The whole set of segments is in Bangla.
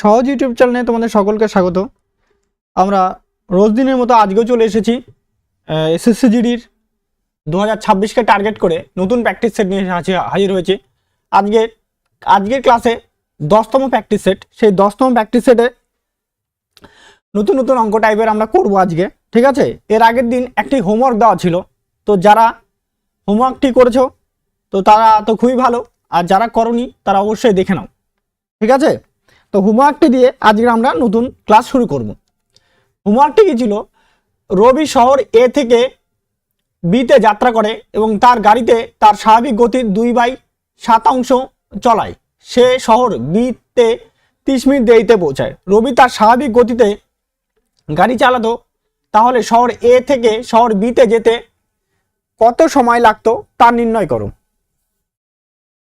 সহজ ইউটিউব চ্যানেলে তোমাদের সকলকে স্বাগত। আমরা রোজ দিনের মতো আজকেও চলে এসেছি এসএসসি জিডির 2026কে টার্গেট করে নতুন প্র্যাকটিস সেট নিয়ে হাজির হয়েছে। আজকের ক্লাসে 10তম প্র্যাকটিস সেট, সেই 10তম প্র্যাকটিস সেটে নতুন নতুন অঙ্ক টাইপের আমরা করব আজকে, ঠিক আছে। এর আগের দিন একটি হোমওয়ার্ক দেওয়া ছিল, তো যারা হোমওয়ার্কটি করেছো তো তারা তো খুবই ভালো, আর যারা করনি তারা অবশ্যই দেখে নাও, ঠিক আছে। তো হোমওয়ার্কটি দিয়ে আজকে আমরা নতুন ক্লাস শুরু করব। হোমওয়ার্কটি কি ছিল? রবি শহর এ থেকে বিতে যাত্রা করে এবং তার গাড়িতে তার স্বাভাবিক গতির 2/7 চলায়। সে শহর বিতে 30 মিনিট দেরিতে পৌঁছায়। রবি তার স্বাভাবিক গতিতে গাড়ি চালাতো, তাহলে শহর এ থেকে শহর বিতে যেতে কত সময় লাগতো তা নির্ণয় করো,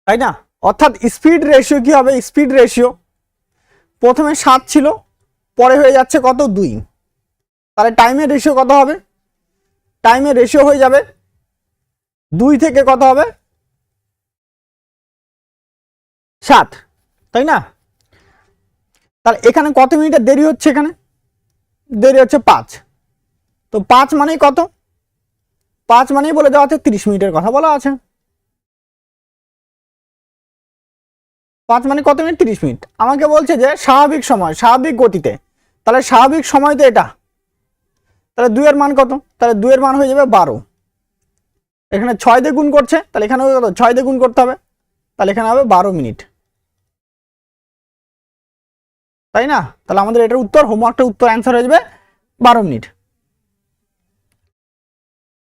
তাই না? অর্থাৎ স্পিড রেশিও কি হবে? স্পিড রেশিও প্রথমে 7 ছিল, পরে হয়ে যাচ্ছে কত? 2। তাহলে টাইমের রেশিও কত হবে? টাইমের রেশিও হয়ে যাবে 2 থেকে কত হবে? 7, তাই না? তাহলে এখানে কত মিনিটের দেরি হচ্ছে? এখানে দেরি হচ্ছে 5। তো 5 মানেই কত? 5 মানেই বলে দেওয়া আছে 30 মিনিটের কথা বলা আছে। 5 মানে কত মিনিট? 30 মিনিট। আমাকে বলছে যে স্বাভাবিক সময়, স্বাভাবিক গতিতে, তাহলে স্বাভাবিক সময় তো এটা, তাহলে 2 এর মান কত? তাহলে 2 এর মান হয়ে যাবে 12। এখানে 6 দিয়ে গুণ করছে, তাহলে এখানে কত? 6 দিয়ে গুণ করতে হবে, তাহলে এখানে হবে 12 মিনিট, তাই না? তাহলে আমাদের এটার উত্তর, হোমওয়ার্কটার উত্তর অ্যান্সার হয়ে যাবে 12 মিনিট।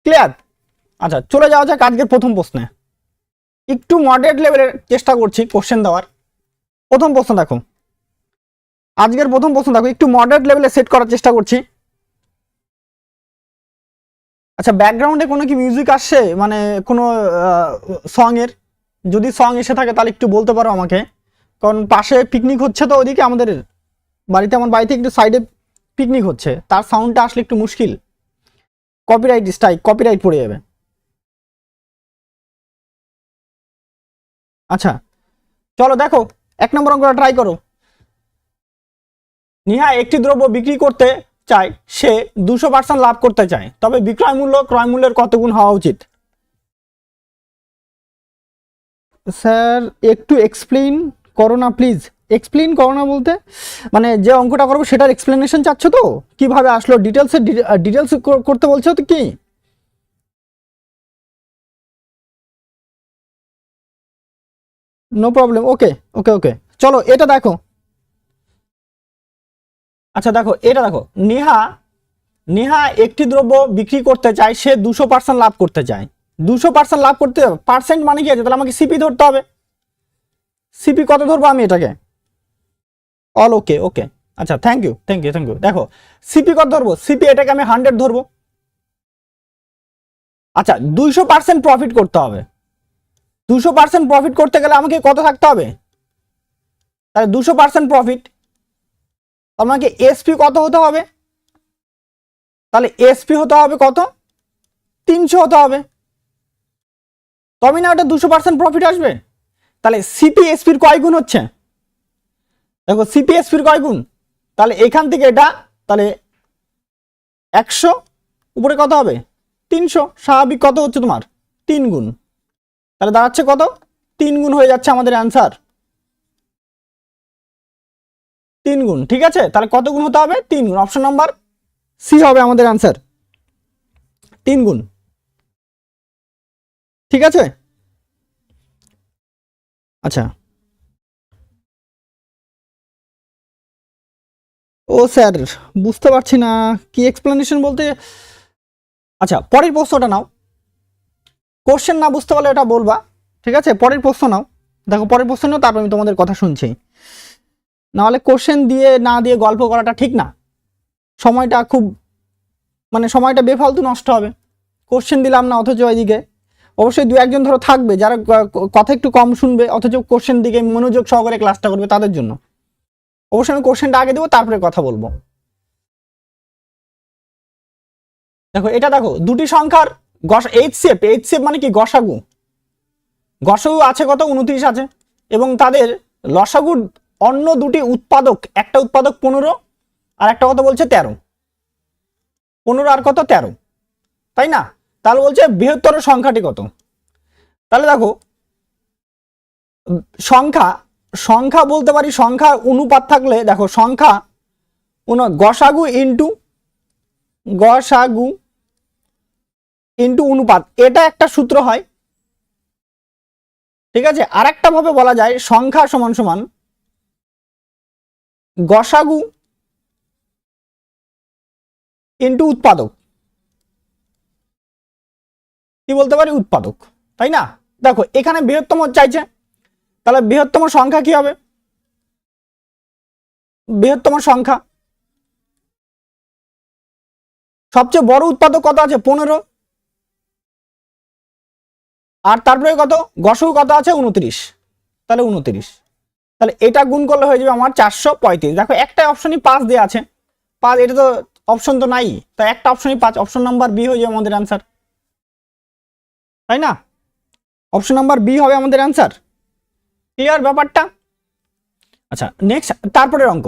ক্লিয়ার? আচ্ছা, চলে যাওয়া যাক আজকের প্রথম প্রশ্নে। একটু মডারেট লেভেলের চেষ্টা করছি কোশ্চেন দেওয়ার। প্রথম প্রশ্ন দেখো, আজকের প্রথম প্রশ্ন দেখো, একটু মডারেট লেভেলে সেট করার চেষ্টা করছি। আচ্ছা, ব্যাকগ্রাউন্ডে কোনো কি মিউজিক আসছে, মানে কোনো সং এর? যদি সং এসে থাকে তাহলে একটু বলতে পারো আমাকে, কারণ পাশে পিকনিক হচ্ছে তো ওইদিকে আমাদের বাড়িতে, আমার বাড়িতে একটু সাইডে পিকনিক হচ্ছে, তার সাউন্ডটা আসলে একটু মুশকিল, কপিরাইট স্ট্রাইক, কপিরাইট পড়ে যাবে। আচ্ছা চলো দেখো, 1 নম্বর অঙ্কটা ট্রাই করো। নিহা একটি দ্রব্য বিক্রি করতে চায়, সে 200% লাভ করতে চায়, তবে বিক্রয় মূল্য ক্রয় মূল্যের কত গুণ হওয়া উচিত? স্যার একটু এক্সপ্লেইন করো না প্লিজ। এক্সপ্লেইন করো না বলতে মানে যে অঙ্কটা করবো সেটার এক্সপ্লেনেশন চাচ্ছ তো? কিভাবে আসলো ডিটেলস করতে বলছো তো কি? নো প্রবলেম, ওকে ওকে ওকে। চলো এটা দেখো। আচ্ছা দেখো, এটা দেখো, নেহা একটি দ্রব্য বিক্রি করতে চায়, সে 200% লাভ করতে চায়। 200% লাভ করতে হবে, পার্সেন্ট মানে কি আছে? তাহলে আমাকে সিপি ধরতে হবে। সিপি কত ধরবো আমি এটাকে? All okay okay. আচ্ছা thank you thank you thank you. দেখো সিপি কত ধরবো? সিপি এটাকে আমি 100 ধরবো। আচ্ছা 200% প্রফিট করতে হবে। 200% প্রফিট করতে গেলে আমাকে কত থাকতে হবে? তাহলে 200% প্রফিট, আমাকে এসপি কত হতে হবে? তাহলে এসপি হতে হবে কত? 300 হতে হবে, তবে না ওটা 200% প্রফিট আসবে। তাহলে সিপি এসপির কয় গুণ হচ্ছে? দেখো সিপি এসপির কয় গুণ? তাহলে এখান থেকে এটা, তাহলে 100 উপরে কত হবে? 300, স্বাভাবিক কত হচ্ছে তোমার? 3 গুণ। তাহলে দাঁড়াচ্ছে কত? 3 গুণ হয়ে যাচ্ছে আমাদের অ্যান্সার, 3 গুণ। ঠিক আছে, তাহলে কত গুণ হতে হবে? 3 গুণ। অপশন নাম্বার সি হবে আমাদের অ্যান্সার, 3 গুণ। ঠিক আছে। আচ্ছা ও স্যার বুঝতে পারছি না কি এক্সপ্লেনেশন বলতে। আচ্ছা পরের প্রশ্নটা নাও, কোশ্চেন না বুঝতে পারলে এটা বলবা, ঠিক আছে। পরের প্রশ্ন নাও, দেখো পরের প্রশ্ন নাও, তারপর আমি তোমাদের কথা শুনছি। নাহলে কোশ্চেন দিয়ে না দিয়ে গল্প করাটা ঠিক না, সময়টা খুব মানে সময়টা বেফালতু নষ্ট হবে। কোশ্চেন দিলাম না, অথচ ওইদিকে অবশ্যই 2-1 ধরো থাকবে যারা কথা একটু কম শুনবে, অথচ কোশ্চেন দিকে মনোযোগ সহকারে ক্লাসটা করবে, তাদের জন্য অবশ্যই আমি কোশ্চেনটা আগে দেবো, তারপরে কথা বলবো। দেখো এটা দেখো, দুটি সংখ্যার এইচসিএফ মানে কি? গসাগু। গসাগু আছে কত? 29 আছে, এবং তাদের লসাগু অন্য দুটি উৎপাদক, একটা উৎপাদক 15 আর একটা কত বলছে 13, 15 আর কত 13, তাই না? তাহলে বলছে বৃহত্তর সংখ্যাটি কত। তাহলে দেখো সংখ্যা সংখ্যা বলতে পারি, সংখ্যার অনুপাত থাকলে দেখো সংখ্যা গসাগু ইন্টু অনুপাত, এটা একটা সূত্র হয়, ঠিক আছে। আর একটা ভাবে বলা যায় সংখ্যা সমান সমান গসাগু ইন্টু উৎপাদক, কি বলতে পারি উৎপাদক, তাই না? দেখো এখানে বৃহত্তম চাইছে, তাহলে বৃহত্তম সংখ্যা কি হবে? বৃহত্তম সংখ্যা সবচেয়ে বড় উৎপাদক কত আছে 15, আর তারপরে কত গসাগু কত আছে 29, তাহলে 29, তাহলে এটা গুণ করলে হয়ে যাবে আমার 435। দেখো একটা অপশনই 5 দেওয়া আছে, 5, এটা তো অপশন তো নাই, তাই একটা অপশনই 5, অপশন নাম্বার বি হয়ে যাবে আমাদের অ্যান্সার, তাই না? অপশন নাম্বার বি হবে আমাদের অ্যান্সার। ক্লিয়ার ব্যাপারটা? আচ্ছা নেক্সট, তারপরের অঙ্ক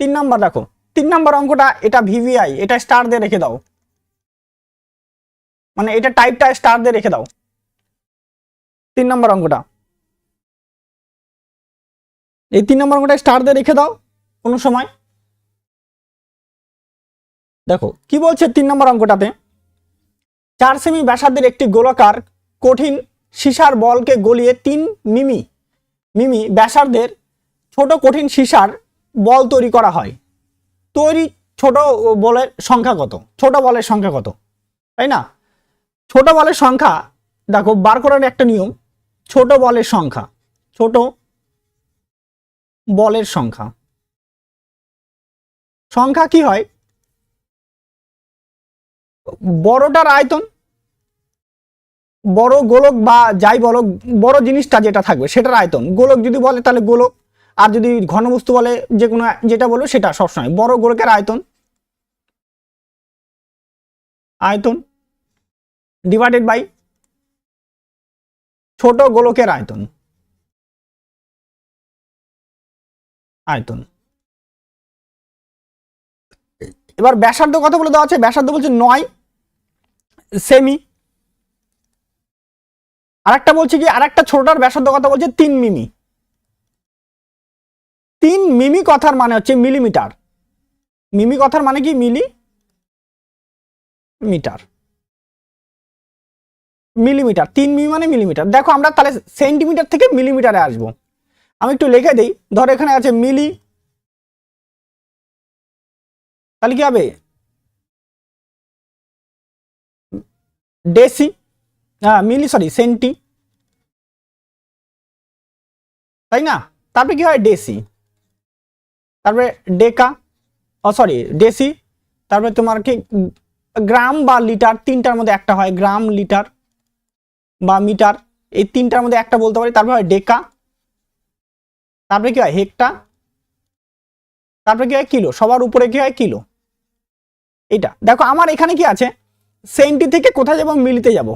3 নাম্বার। দেখো 3 নাম্বার অঙ্কটা, এটা ভিভিআই, এটা স্টার দিয়ে রেখে দাও, মানে এটা টাইপটা স্টার দিয়ে রেখে দাও। 3 নাম্বার অঙ্কটা, এই 3 নাম্বার অঙ্কটা স্টার দিয়ে রেখে দাও কোনো সময়। দেখো কি বলছে 3 নাম্বার অঙ্কটাতে, 4 সেমি ব্যাসার্ধের একটি গোলাকার কঠিন সীসার বলকে গলিয়ে 3 মিমি ব্যাসার্ধের ছোট কঠিন সীসার বল তৈরি করা হয়। তৈরি ছোট বলের সংখ্যা কত? ছোট বলের সংখ্যা কত, তাই না? ছোট বলের সংখ্যা দেখো বার করার একটা নিয়ম, ছোট বলের সংখ্যা সংখ্যা কি হয়? বড়টার আয়তন, বড় গোলক বা যাই বলো, বড় জিনিসটা যেটা থাকবে সেটার আয়তন, গোলক যদি বলে তাহলে গোলক, আর যদি ঘনবস্তু বলে যে কোনো যেটা বলবে সেটা সবসময় বড় গোলকের আয়তন ডিভাইডেড বাই ছোট গোলকের আয়তন। এবার ব্যাসার্ধ কত বলে দেওয়া আছে? ব্যাসার্ধ বলছে 9 সেমি। আরেকটা বলছে কি, আরেকটা ছোটটার ব্যাসার্ধ কথা বলছে 3 মিমি। 3 মিমি কথার মানে হচ্ছে মিলিমিটার, মিমি কথার মানে কি মিলিমিটার, 3 মিমি মানে মিলিমিটার। দেখো আমরা তাহলে সেন্টিমিটার থেকে মিলিমিটারে আসবো, আমি একটু লিখে দেই। ধরো এখানে আছে মিলি, তাহলে কি হবে ডেসি, মিলি সরি সেন্টি, তাই না? তারপরে কি হয় ডেসি, তারপরে ডেকা, সরি ডেসি, তারপরে তোমার কি গ্রাম বা লিটার, তিনটার মধ্যে একটা হয়, গ্রাম লিটার বা মিটার, এই তিনটার মধ্যে একটা বলতে পারি। তারপরে হয় ডেকা, তারপরে কি হয় হেক্টা, তারপরে কি হয় কিলো, সবার উপরে কি হয় কিলো। এটা দেখো আমার এখানে কি আছে, সেন্টি থেকে কোথায় যাবো? মিলিতে যাব,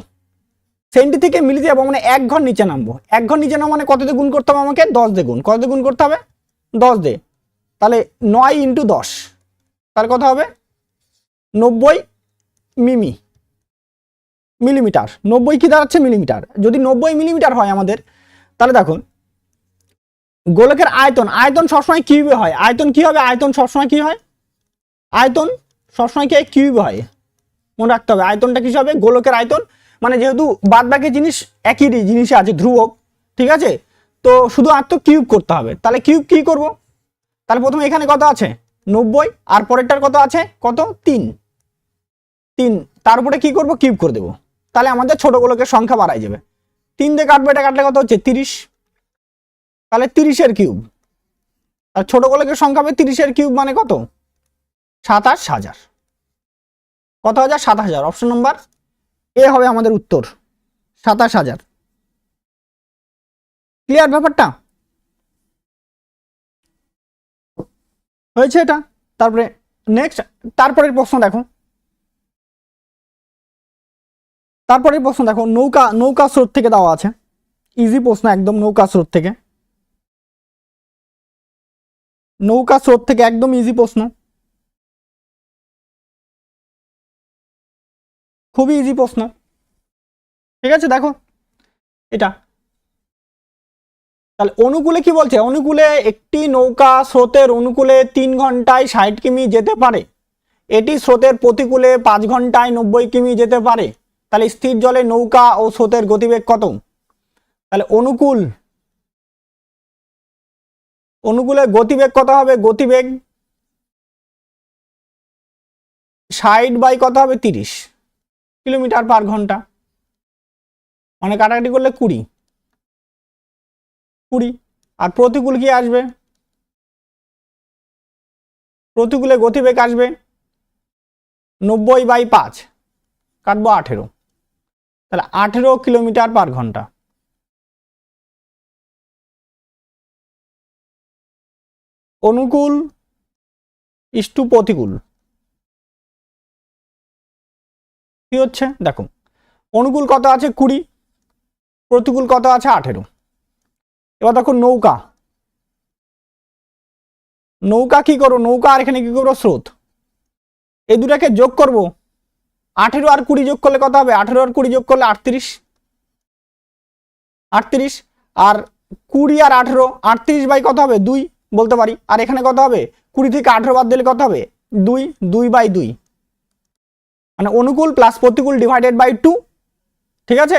সেন্টি থেকে মিলিতে যাবো মানে 1 ঘর নিচে নামবো। 1 ঘর নিচে নামবো মানে কত দিয়ে গুণ করতে হবে আমাকে? 10 দিয়ে গুণ। কত দিয়ে গুণ করতে হবে? 10 দিয়ে। তাহলে 9 ইন্টু 10, তাহলে কত হবে? 90 মিলিমিটার। 90 কি দাঁড়াচ্ছে? মিলিমিটার। যদি 90 মিলিমিটার হয় আমাদের, তাহলে দেখো গোলকের আয়তন সবসময় কিউবে হয়। আয়তন কি হবে? আয়তন সবসময় কি হয়? আয়তন সবসময় কি কিউবে হয়, মনে রাখতে হবে। আয়তনটা কি হবে? গোলকের আয়তন, মানে যেহেতু বাদ বাকি জিনিস একই জিনিসে আছে, ধ্রুবক, ঠিক আছে, তো শুধুমাত্র কিউব করতে হবে। তাহলে কিউব কি করব? তাহলে প্রথমে এখানে কত আছে? 90, আর পরেরটার কত আছে? কত? 3, তার উপরে কি করব? কিউব করে দেবো। তাহলে আমাদের ছোট গোলকের সংখ্যা বাড়াই যাবে। 3 দিয়ে কাটবে, এটা কাটলে কত হচ্ছে? 30, তাহলে 30-এর কিউব। আর ছোট গোলকের সংখ্যা হবে 30-এর কিউব, মানে কত? 27,000। কত হাজার? 27,000। অপশন নাম্বার এ হবে আমাদের উত্তর, 27,000। ক্লিয়ার ব্যাপারটা? হয়েছে এটা? তারপরে নেক্সট, তারপরের প্রশ্ন দেখো, নৌকা স্রোত থেকে দেওয়া আছে, ইজি প্রশ্ন একদম, নৌকা স্রোত থেকে। নৌকা স্রোত থেকে একদম ইজি প্রশ্ন, খুবই ইজি প্রশ্ন। ঠিক আছে, দেখো এটা তাহলে অনুকূলে কি বলছে, অনুকূলে একটি নৌকা স্রোতের অনুকূলে 3 ঘন্টায় 60 কিমি যেতে পারে, এটি স্রোতের প্রতিকূলে 5 ঘন্টায় 90 কিমি যেতে পারে। তাহলে স্থির জলে নৌকা ও স্রোতের গতিবেগ কত? তাহলে অনুকূলে গতিবেগ কত হবে? গতিবেগ 60 বাই কত হবে? 30 কিলোমিটার পার ঘন্টা, মানে কাটাকাটি করলে 20। আর প্রতিকূল কি আসবে? প্রতিকূলে গতিবেগ আসবে 90 বাই 5, কাটবো 18, তাহলে 18 কিলোমিটার পার ঘন্টা। অনুকূল ইস্টু প্রতিকূল কি হচ্ছে দেখো, অনুকূল কত আছে? 20, প্রতিকূল কত আছে? 18। এবার দেখো নৌকা, নৌকা কি করবো? নৌকা আর এখানে কি করবো? স্রোত, এই দুটাকে যোগ করব। 18 আর 20 যোগ করলে কত হবে? 18 আর 20 যোগ করলে 38, আর 20 আর 18, 38 বাই কত হবে? 2 বলতে পারি। আর এখানে কত হবে? 20 থেকে 18 বাদ দিলে কত হবে? 2 বাই 2, মানে অনুকূল প্লাস প্রতিকূল ডিভাইডেড বাই 2। ঠিক আছে,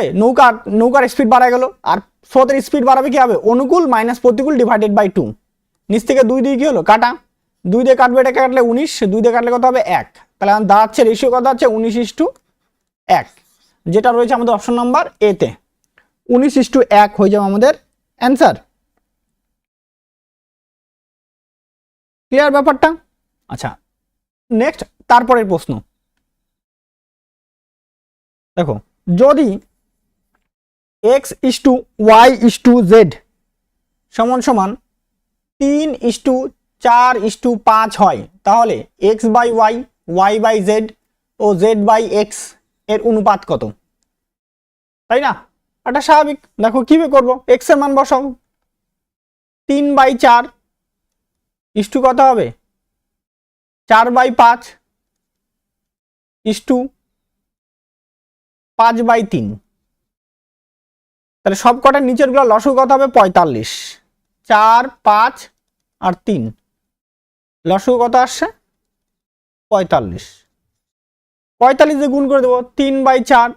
নৌকার স্পিড বাড়া গেল, আর স্রোতের স্পিড বাড়াবে কি হবে? অনুকূল মাইনাস প্রতিকূল ডিভাইডেড বাই 2। নিচ থেকে 2 দিয়ে কি হলো? কাটা, 2 দিয়ে কাটবে, এটা কাটলে 19, 2 দিয়ে কাটলে কত হবে? 1। তাহলে দাঁড়াচ্ছে রেশিও কত হচ্ছে? 19:1, যেটা রয়েছে আমাদের অপশন নাম্বার এতে। 19:1 হয়ে যাবে আমাদের অ্যান্সার। ক্লিয়ার ব্যাপারটা? আচ্ছা, নেক্সট তারপরের প্রশ্ন দেখো, যদি x:y:z সমান সমান 3:4:5 হয়, তাহলে x/y, y/z ও z/x এর অনুপাত কত? তাই না? এটা স্বাভাবিক। দেখো কিভাবে করব, x এর মান বসাও, 3/4 ইস্টু কত হবে? 4/5 ইস্টু 5/3। তাহলে সব কটার নিচের গুলো লসগু কত হবে? 45। 4, 5 আর 3, লসগু কত আসছে? 45। 45 দিয়ে গুণ করে দেবো, 3/4,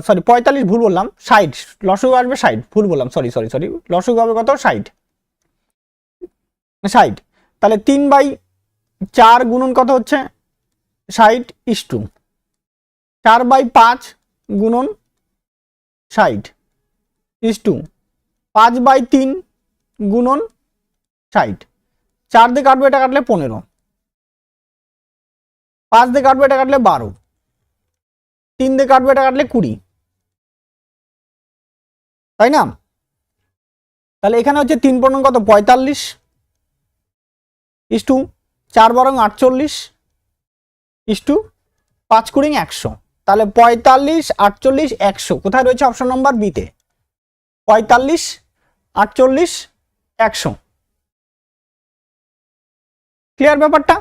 সরি 45 ভুল বললাম, 60, লসগু আসবে 60, ভুল বললাম, সরি, লসগু হবে কত? 60। তাহলে 3/4 গুণন কত হচ্ছে? 60 ইস্টু 4/5 গুণন 60 ইস্টু 5/3 গুণন 60। 4 দিয়ে কাটবো, এটা কাটলে 15, 5 দিয়ে কাটবো, এটা কাটলে 12, 3 দিয়ে কাটবো, এটা কাটলে 20, তাই না? তাহলে এখানে হচ্ছে 3 কত? 45 ইস্টু 4 48 ইস্টু 5 100। তাহলে 45, 48, 100 কোথায় রয়েছে? অপশন নাম্বার বিতে, 45, 48, 100। ক্লিয়ার ব্যাপারটা?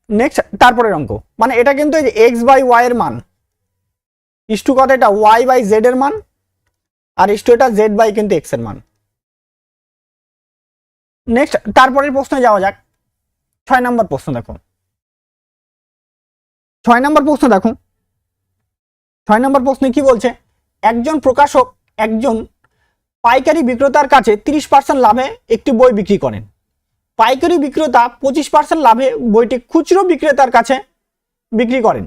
নেক্সট তারপরের অঙ্ক, মানে এটা কিন্তু এই যে x/y এর মান ইস্টু কত? এটা y/z এর মান, আর ইস্টু এটা z/ কিন্তু x এর মান। নেক্সট তারপরের প্রশ্নে যাওয়া যাক। 6 নম্বর প্রশ্ন দেখো, 6 নম্বর প্রশ্ন দেখো, 6 নম্বর প্রশ্নে কি বলছে? একজন প্রকাশক একজন পাইকারি বিক্রেতার কাছে 30% লাভে একটি বই বিক্রি করেন। পাইকারি বিক্রেতা 25% লাভে বইটি খুচরো বিক্রেতার কাছে বিক্রি করেন।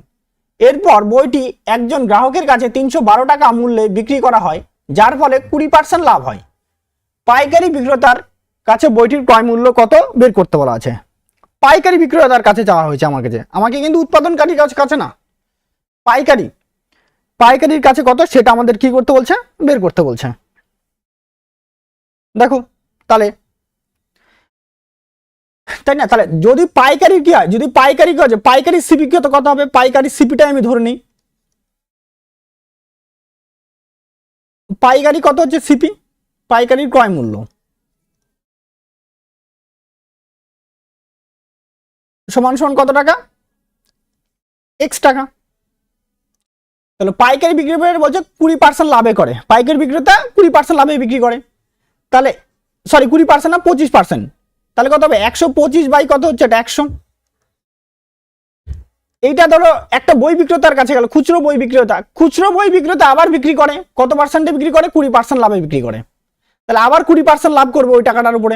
এরপর বইটি একজন গ্রাহকের কাছে 312 টাকা মূল্যে বিক্রি করা হয়, যার ফলে 20% লাভ হয়। পাইকারি বিক্রেতার কাছে বইটির ক্রয় মূল্য কত বের করতে বলা আছে। পাইকারি বিক্রেতার কাছে চাওয়া হয়েছে আমার কাছে, আমাকে কিন্তু উৎপাদনকারীর কাছে না, পাইকারির কাছে কত সেটা আমাদের কি করতে বলছে? বের করতে বলছে। দেখো তাহলে, তাই না? তাহলে যদি পাইকারি কি হয়, যদি পাইকারি কি হয়, পাইকারি সিপি কত হবে? পাইকারি সিপিটাই আমি ধরে নিই, পাইকারি কত হচ্ছে? সিপি, পাইকারির ক্রয় মূল্য, সমান সমান কত টাকা, এক্স টাকা। তাহলে পাইকারি বিক্রেতা বলছে 20% লাভে করে, পাইকারি বিক্রেতা 20% লাভে বিক্রি করে, তাহলে সরি 20% না 25%, তাহলে কত হবে 125 বাই কত হচ্ছে এটা 100। এইটা ধরো একটা বই বিক্রেতার কাছে গেল, খুচরো বই বিক্রেতা, খুচরো বই বিক্রেতা আবার বিক্রি করে কত পার্সেন্টে বিক্রি করে, 20% লাভে বিক্রি করে, তাহলে আবার 20% লাভ করবে ওই টাকাটার উপরে।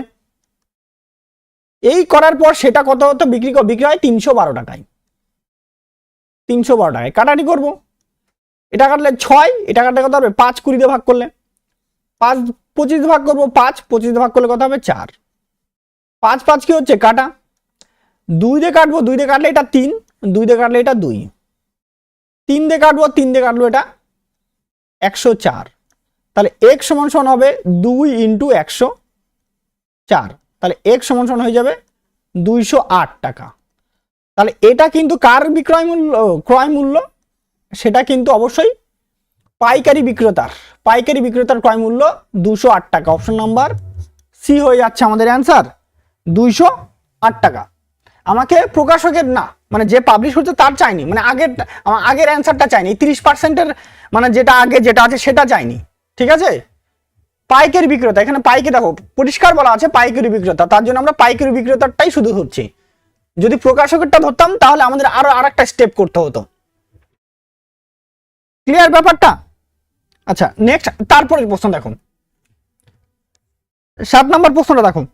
এই করার পর সেটা কত হতো, বিক্রি হয় 312 টাকায়, 312 টাকায় কাটাটি করবো। এটা কাটলে 6, এটা কাটলে কত হবে 5 20 দিয়ে ভাগ করলে, 5 25 দিয়ে ভাগ করবো, 5 25 দিয়ে ভাগ করলে কত হবে 4, 5 5 কি হচ্ছে কাটা, 2 দিয়ে কাটবো, 2 দিয়ে কাটলে এটা 3, 2 দিয়ে কাটলে এটা 2, 3 দিয়ে কাটবো, 3 দিয়ে কাটবো এটা 104, তাহলে x সমান সমান হবে 2 ইন্টু 104, তাহলে x সমান সমান হয়ে যাবে 208 টাকা। তাহলে এটা কিন্তু কার বিক্রয় মূল্য, ক্রয় মূল্য, সেটা কিন্তু অবশ্যই পাইকারি বিক্রেতার ক্রয় মূল্য 208 টাকা। অপশন নাম্বার সি হয়ে যাচ্ছে আমাদের অ্যান্সার 208 টাকা। আমাকে প্রকাশকের না, মানে যে পাবলিশ হচ্ছে তার চাইনি, মানে আগের অ্যান্সারটা চাইনি, 30%-এর মানে যেটা আগে যেটা আছে সেটা চাইনি, ঠিক আছে। পাইকারি বিক্রেতা, এখানে পাইকারি দেখো পরিষ্কার বলা আছে পাইকারি বিক্রেতা, তার জন্য আমরা পাইকারি বিক্রেতারটাই শুধু ধরছি। যদি প্রকাশকেরটা ধরতাম তাহলে আমাদের আরো আরেকটা স্টেপ করতে হতো। ক্লিয়ার ব্যাপারটা? আচ্ছা নেক্সট, তারপরের প্রশ্ন দেখুন, 7 নম্বর প্রশ্নটা দেখুন।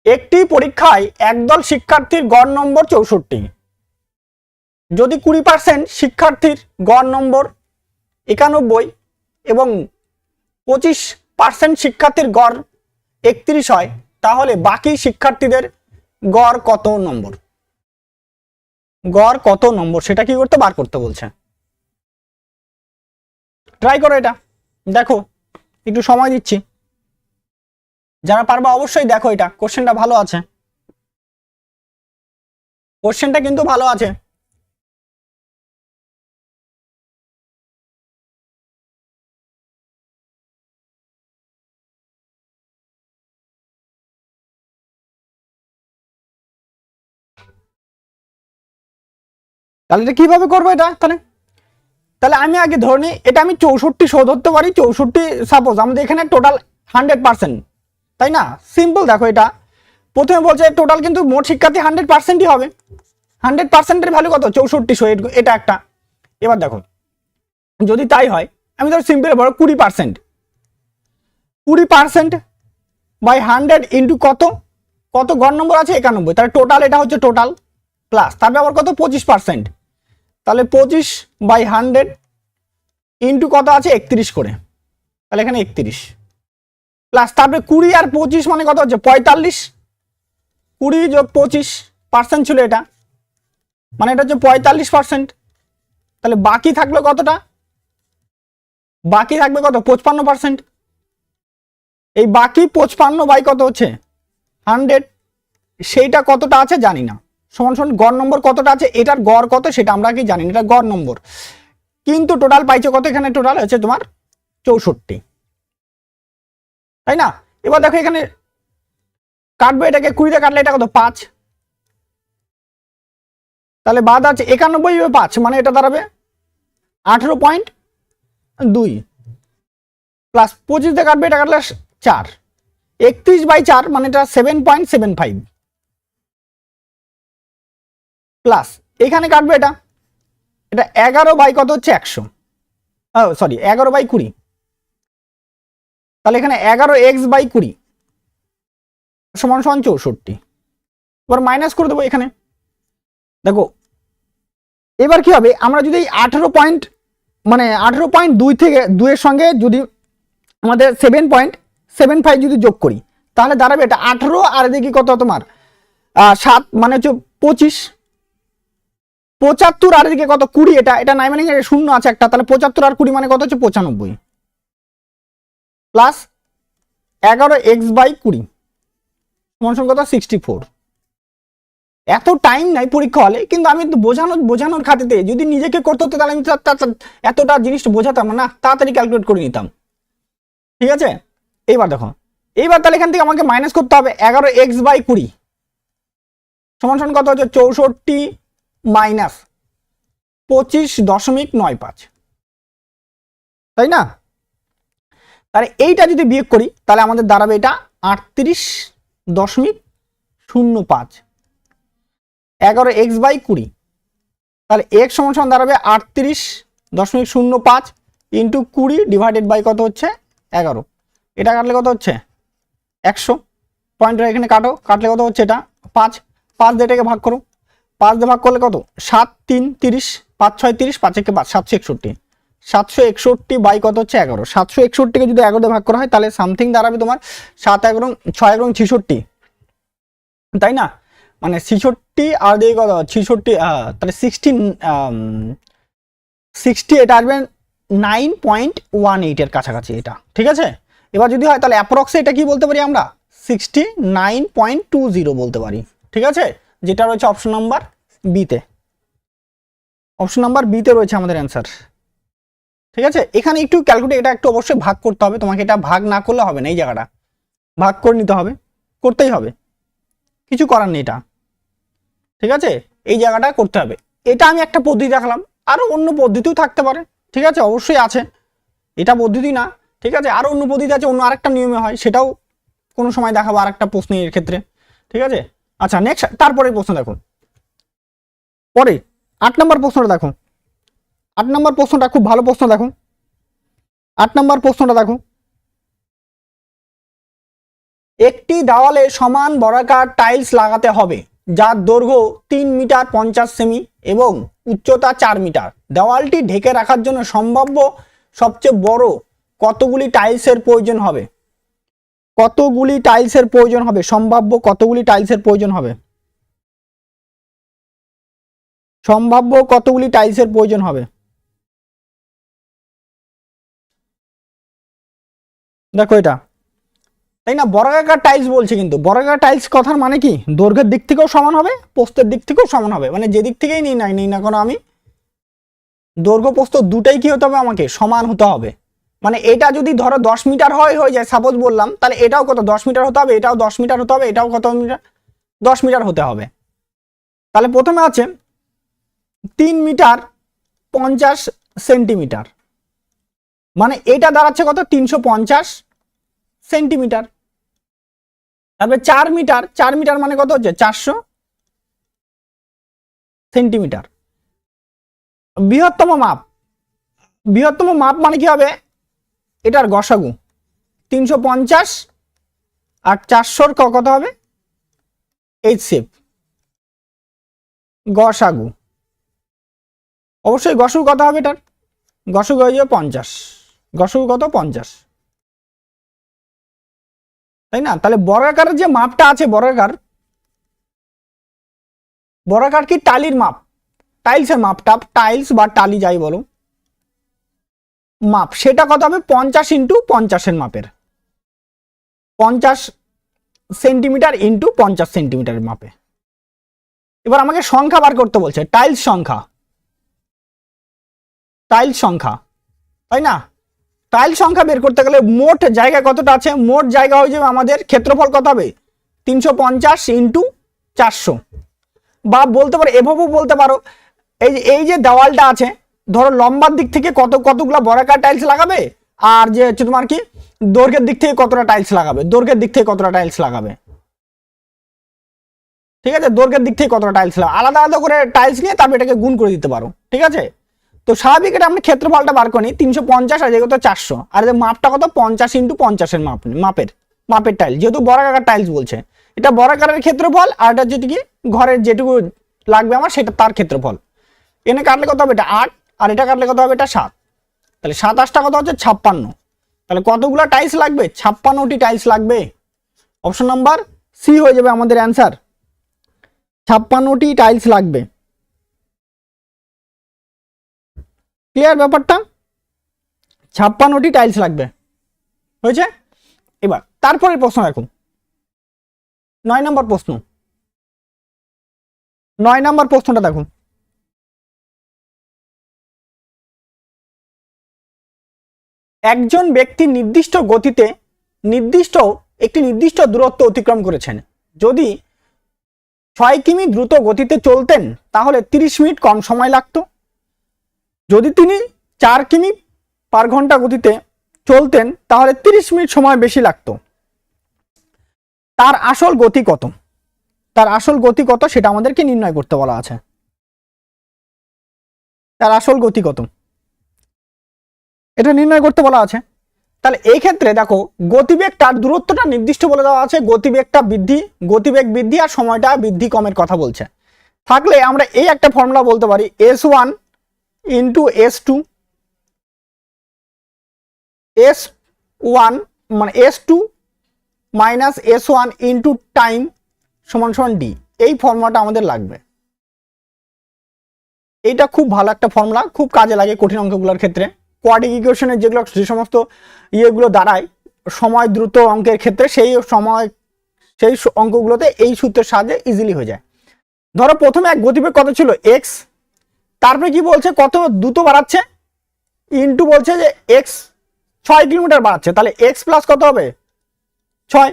একটি পরীক্ষায় একদল শিক্ষার্থীর গড় নম্বর 64, যদি 20% শিক্ষার্থীর গড় নম্বর 91 এবং 25% শিক্ষার্থীর গড় 31 হয়, তাহলে বাকি শিক্ষার্থীদের গড় কত নম্বর, গড় কত নম্বর সেটা কি করতে বার করতে বলছে। ট্রাই করো এটা, দেখো একটু সময় দিচ্ছি, যারা পারবা অবশ্যই দেখো, এটা কোশ্চেনটা ভালো আছে, কোশ্চেনটা কিন্তু ভালো আছে। তাহলে এটা কিভাবে করবো এটা, তাহলে আমি আগে ধরে নিই এটা আমি 64 ধরতে পারি, 64 সাপোজ আমাদের এখানে টোটাল 100%, তাই না। সিম্পল দেখো, এটা প্রথমে বলছে টোটাল কিন্তু মোট শিক্ষার্থী 100%ই হবে, 100%-এর ভ্যালু কত 6400, এটা একটা। এবার দেখো যদি তাই হয়, আমি ধরো সিম্পল বড় 20%, 20% বাই 100 ইন্টু কত গড় নম্বর আছে 91, তাহলে টোটাল এটা হচ্ছে টোটাল প্লাস, তারপরে আবার কত 25%, তাহলে 25 বাই 100 ইন্টু কত আছে 31 করে, তাহলে এখানে 31 প্লাস, তারপরে 20 আর 25 মানে কত হচ্ছে 45, 20 যোগ 25% ছিল এটা, মানে এটা হচ্ছে 45%, তাহলে বাকি থাকলো কতটা, বাকি থাকবে কত 55%, এই বাকি 55 বাই কত হচ্ছে 100, সেইটা কতটা আছে জানি না, সমান সমান গড় নম্বর কতটা আছে, এটার গড় কত সেটা আমরা কি জানি না, এটা গড় নম্বর, কিন্তু টোটাল পাইছে কত, এখানে টোটাল হচ্ছে তোমার 64, তাই না। এবার দেখো এখানে কাটবো, এটাকে 20 দিয়ে কাটলে এটা কত 5, তাহলে বাদ আছে 91/5, মানে এটা দাঁড়াবে 18.2 প্লাস 25 দিয়ে কাটবে, এটা কাটলে 4, 31/4 মানে এটা 7.75 প্লাস এখানে কাটবে এটা 11 বাই কত হচ্ছে 100, সরি 11/20, তাহলে এখানে 11x/20 সমান সমান 64, এবার মাইনাস করে দেবো এখানে। দেখো এবার কি হবে, আমরা যদি 18.2 থেকে 2 এর সঙ্গে যদি আমাদের 7.75 যদি যোগ করি, তাহলে দাঁড়াবে এটা 18 আর এদিকে কত তোমার 7 মানে হচ্ছে 25, 75 আর এদিকে কত 20, এটা নাই মানে শূন্য আছে একটা, তাহলে 75 আর 20 মানে কত হচ্ছে 95 প্লাস 11x/20 সমান কত 64। এত টাইম নাই পরীক্ষা হলে, কিন্তু আমি তো বোঝানোর খাতিতে যদি নিজেকে করতে হতো তাহলে আমি এতটা জিনিসটা বোঝাতাম না, তাড়াতাড়ি ক্যালকুলেট করে নিতাম, ঠিক আছে। এইবার দেখো এইবার তাহলে এখান থেকে আমাকে মাইনাস করতে হবে 11x/20 সমান সমান কত হচ্ছে 64 মাইনাস 25.95, তাই না? তাহলে এইটা যদি বিয়োগ করি তাহলে আমাদের দাঁড়াবে এটা 38.05, 11x/20, তাহলে x সমান সমান দাঁড়াবে 38.05 ইন্টু 20 ডিভাইডেড বাই কত হচ্ছে 11, এটা কাটলে কত হচ্ছে 100, পয়েন্টটা এখানে কাটলে কত হচ্ছে এটা 5 দিয়ে এটাকে ভাগ করো, 5 দিয়ে ভাগ করলে কত 7 3 30, 5 6 30, 5 1 5, 761 বাই কত হচ্ছে 11, 761কে যদি 11 দিয়ে ভাগ করা হয় তাহলে সামথিং দাঁড়াবে তোমার 7 11 6 11 66, তাই না? মানে 66 আর দিয়ে কত 66, তাহলে 60 এটা আসবে 9.18 এর কাছাকাছি এটা, ঠিক আছে? এবার যদি হয় তাহলে অ্যাপ্রক্সে এটা কি বলতে পারি আমরা 69.20 বলতে পারি, ঠিক আছে? যেটা রয়েছে অপশন নাম্বার বিতে, অপশন নাম্বার বিতে রয়েছে আমাদের অ্যান্সার, ঠিক আছে? এখানে একটু ক্যালকুলেট, এটা একটু অবশ্যই ভাগ করতে হবে তোমাকে, এটা ভাগ না করলে হবে না, এই জায়গাটা ভাগ করে নিতে হবে, করতেই হবে, কিছু করার নেই এটা, ঠিক আছে? এই জায়গাটা করতে হবে। এটা আমি একটা পদ্ধতি দেখালাম, আরো অন্য পদ্ধতিও থাকতে পারে, ঠিক আছে? অবশ্যই আছে, এটা পদ্ধতি না, ঠিক আছে? আরো অন্য পদ্ধতি আছে, অন্য আরেকটা নিয়মে হয়, সেটাও কোনো সময় দেখাবো আরেকটা প্রশ্নের ক্ষেত্রে, ঠিক আছে? আচ্ছা নেক্সট, তারপরে প্রশ্ন দেখো, পরে 8 নম্বর প্রশ্নটা দেখো, 8 নম্বর প্রশ্নটা খুব ভালো প্রশ্ন দেখো, 8 নম্বর প্রশ্নটা দেখো, একটি দেওয়ালে সমান বর্গাকার টাইলস লাগাতে হবে যার দৈর্ঘ্য 3 মিটার 50 সেমি এবং উচ্চতা 4 মিটার। দেওয়ালটি ঢেকে রাখার জন্য সম্ভাব্য সবচেয়ে বড় কতগুলি টাইলসের প্রয়োজন হবে? কতগুলি টাইলসের প্রয়োজন হবে? সম্ভাব্য কতগুলি টাইলসের প্রয়োজন হবে? সম্ভাব্য কতগুলি টাইলসের প্রয়োজন হবে? দেখো এটা, তাই না? বর্গাকার টাইলস বলছে, কিন্তু বর্গাকার টাইলস কথার মানে কি দৈর্ঘ্যের দিক থেকেও সমান হবে, প্রস্থের দিক থেকেও সমান হবে, মানে যে দিক থেকেই নিই না কোনো আমি, দৈর্ঘ্য প্রস্থ দুটাই কি হতে হবে আমাকে সমান হতে হবে। মানে এটা যদি ধরো 10 মিটার হয়ে যায় সাপোজ বললাম, তাহলে এটাও কত 10 মিটার হতে হবে, এটাও 10 মিটার হতে হবে, এটাও কত মিটার 10 মিটার হতে হবে। তাহলে প্রথমে আছে 3 মিটার 50 সেন্টিমিটার, মানে এটা দাঁড়াচ্ছে কত 350 সেন্টিমিটার। তারপরে 4 মিটার মানে কত হচ্ছে 400 সেন্টিমিটার। বৃহত্তম মাপ মানে কি হবে, এটার গসাগু 350 আর 400 কত হবে HCF, গসাগু অবশ্যই গসাগু কত হবে, এটার গসাগু হয়ে যাবে 50, গসাগু কত 50, তাই না? তাহলে বর্গাকারের যে মাপটা আছে, বর্গাকার কি টালির মাপ, টাইলসের মাপটা, টাইলস বা টালি যাই বলো মাপ, সেটা কত হবে 50 ইন্টু 50 এর মাপের, 50 সেন্টিমিটার ইন্টু 50 সেন্টিমিটারের মাপে। এবার আমাকে সংখ্যা বার করতে বলছে, টাইলস সংখ্যা, তাই না? টাইলস সংখ্যা বের করতে গেলে মোট জায়গা কতটা আছে, মোট জায়গা হয়ে যাবে আমাদের ক্ষেত্রফল কত হবে 350 ইন্টু 400, বা বলতে পারো এভাবেও বলতে পারো, এই যে দেওয়ালটা আছে ধরো লম্বার দিক থেকে কতগুলো বর্গাকার টাইলস লাগাবে, আর যে হচ্ছে তোমার কি দৈর্ঘ্যের দিক থেকে কতটা টাইলস লাগাবে, ঠিক আছে? দৈর্ঘ্যের দিক থেকে কতটা টাইলস লাগাবে, আলাদা আলাদা করে টাইলস নিয়ে তারপর এটাকে গুণ করে দিতে পারো, ঠিক আছে? তো স্বাভাবিক এটা আমরা ক্ষেত্রফলটা বার করি 350 আর যেহেতু 400, আর এর মাপটা কত 50 ইন্টু 50 এর মাপের টাইল, যেহেতু বর্গাকার টাইলস বলছে, এটা বর্গাকারের ক্ষেত্রফল, আর এটা যেটি কি ঘরের যেটুকু লাগবে আমার সেটা তার ক্ষেত্রফল। এনে কাটলে কত হবে এটা 8, আর এটা কাটলে কত হবে এটা 7, তাহলে 7 8টা কত হচ্ছে 56, তাহলে কতগুলো টাইলস লাগবে 56টি টাইলস লাগবে। অপশন নাম্বার সি হয়ে যাবে আমাদের অ্যান্সার, 56টি টাইলস লাগবে। ক্লিয়ার ব্যাপারটা, 56টি টাইলস লাগবে, হয়েছে? এবার তারপরে প্রশ্ন দেখো, 9 নম্বর প্রশ্ন, 9 নম্বর প্রশ্নটা দেখো, একজন ব্যক্তি নির্দিষ্ট গতিতে নির্দিষ্ট একটি নির্দিষ্ট দূরত্ব অতিক্রম করেছেন। যদি 6 কিমি দ্রুত গতিতে চলতেন তাহলে 30 মিনিট কম সময় লাগতো। যদি তিনি 4 কিমি পার ঘন্টা গতিতে চলতেন তাহলে 30 মিনিট সময় বেশি লাগতো। তার আসল গতি কত? তার আসল গতি কত সেটা আমাদেরকে নির্ণয় করতে বলা আছে। তার আসল গতি কত এটা নির্ণয় করতে বলা আছে। তাহলে এই ক্ষেত্রে দেখো গতিবেগ তার দূরত্বটা নির্দিষ্ট বলে দেওয়া আছে, গতিবেগ বৃদ্ধি আর সময়টা বৃদ্ধি কমের কথা বলছে। থাকলে আমরা এই একটা ফর্মুলা বলতে পারি s1 ইন্টু s2 s1 মানে s2 minus s1 into time সমান সমান d। এই ফর্মুলাটা আমাদের লাগবে। এইটা খুব ভালো একটা ফর্মুলা, খুব কাজে লাগে কঠিন অঙ্কগুলোর ক্ষেত্রে। কোয়াড্রিক ইকুয়েশনের যে সমস্ত ইয়েগুলো দাঁড়ায় সময় দ্রুত অঙ্কের ক্ষেত্রে সেই অঙ্কগুলোতে এই সূত্রের সাহায্যে ইজিলি হয়ে যায়। ধরো প্রথমে এক গতিবেগ কত ছিল x, তারপরে কি বলছে কত দ্রুত বাড়াচ্ছে, ইন্টু বলছে যে x 6 কিলোমিটার বাড়াচ্ছে, তাহলে x প্লাস কত হবে 6,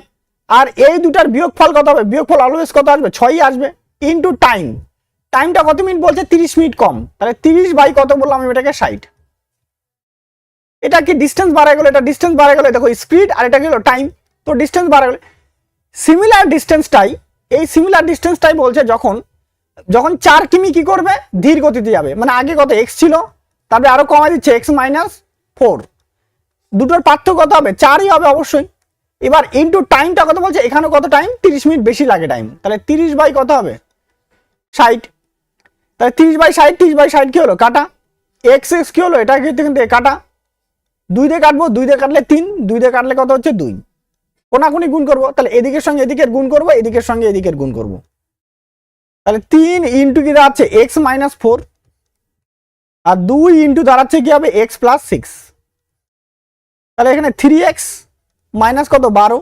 আর এই দুটার বিয়োগফল কত হবে, বিয়োগফল অলওয়েজ কত আসবে 6ই আসবে, ইন্টু টাইমটা কত মিনিট বলছে 30 মিনিট কম, তাহলে 30 বাই কত বললাম আমি এটাকে 60। এটা কি ডিস্টেন্স বাড়া গেল, এটা ডিস্টেন্স বাড়া গেল, দেখো স্পিড আর এটা গেল টাইম, তো ডিস্টেন্স বাড়া গেল। সিমিলার ডিস্টেন্সটাই বলছে যখন 4 কিমি কি করবে ধীর গতিতে যাবে, মানে আগে কত x ছিল তারপরে আরো কমাই দিচ্ছে x মাইনাস 4, দুটোর পার্থক্য কত হবে 4ই হবে অবশ্যই। এবার ইনটু টাইমটা কত বলছে, এখানে কত টাইম 30 মিনিট বেশি লাগে টাইম, তাহলে 30 বাই কত হবে 60, তাহলে 30 বাই 60 কি হলো কাটা, x কি হলো এটা কিন্তু কাটা, 2 দিয়ে কাটবো, 2 দিয়ে কাটলে 3, 2 দিয়ে কাটলে কত হচ্ছে 2, কোনাকুনি গুণ করবো, তাহলে এদিকের সঙ্গে এদিকের গুণ করবো, এদিকের সঙ্গে এদিকের গুণ করবো, তাহলে 3 ইন্টু কি দাঁড়াচ্ছে x মাইনাস 4 আর 2 ইন্টু দাঁড়াচ্ছে কি হবে x প্লাস 6, তাহলে এখানে 3x মাইনাস কত 12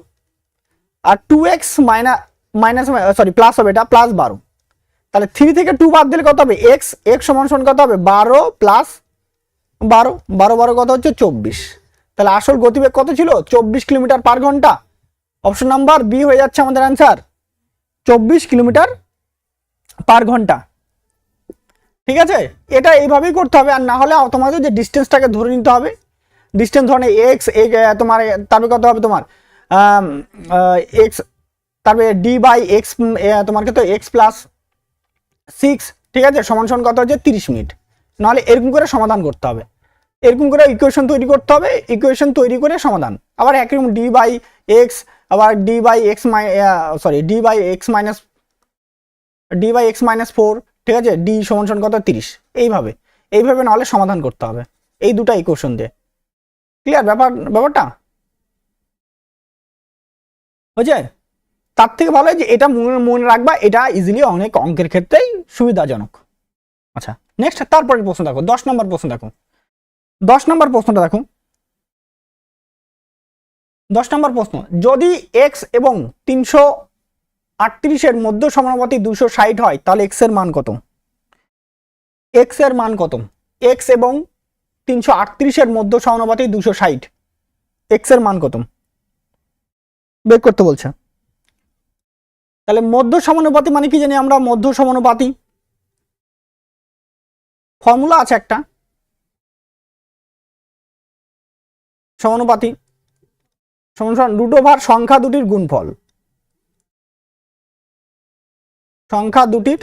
আর 2x প্লাস হবে এটা প্লাস 12, তাহলে 3 থেকে 2 বাদ দিলে কত হবে x সমান সমান কত হবে 12 প্লাস 12 কত হচ্ছে 24, তাহলে আসল গতিবেগ কত ছিল 24 কিলোমিটার পার ঘন্টা। অপশন নাম্বার বি হয়ে যাচ্ছে আমাদের অ্যান্সার 24 কিলোমিটার পার ঘন্টা। ঠিক আছে, এটা এইভাবেই করতে হবে, আর না হলে তোমাদের যে ডিস্টেন্সটাকে ধরে নিতে হবে, ডিস্টেন্স ধরনের x তোমার তারপরে কত হবে তোমার x, তারপরে d বাই x তোমার কত x প্লাস 6, ঠিক আছে, সমান সমান কত হচ্ছে 30 মিনিট। নাহলে এরকম করে সমাধান করতে হবে, এরকম করে ইকুয়েশন তৈরি করতে হবে, ইকুয়েশন তৈরি করে সমাধান, আবার একরকম d বাই x, আবার d বাই x মাইনাস 4, ঠিক আছে, d সমান সমান কত 30, এইভাবে নাহলে সমাধান করতে হবে এই দুটো ইকুয়েশন দিয়ে। ক্লিয়ার ব্যাপারটা হয়েছে? তার থেকে ভালো যে এটা মনে রাখবা, এটা ইজিলি অনেক অঙ্কের ক্ষেত্রেই সুবিধাজনক। আচ্ছা নেক্সট তারপরের প্রশ্ন দেখো, 10 নম্বর প্রশ্ন দেখো, 10 নম্বর প্রশ্নটা দেখো। 10 নম্বর প্রশ্ন, যদি x এবং 338 এর মধ্য সমানুপাতি 260 হয় তাহলে x এর মান কত? x এর মান কত? x এবং 338 এর মধ্য সমানুপাতি 260, x এর মান কত বের করতে বলছে। তাহলে মধ্য সমানুপাতি মানে কি জানি আমরা, মধ্য সমানুপাতি ফর্মুলা আছে একটা, সমানুপাতি সমান রুট ওভার সংখ্যা দুটির গুণফল, সংখ্যা দুটির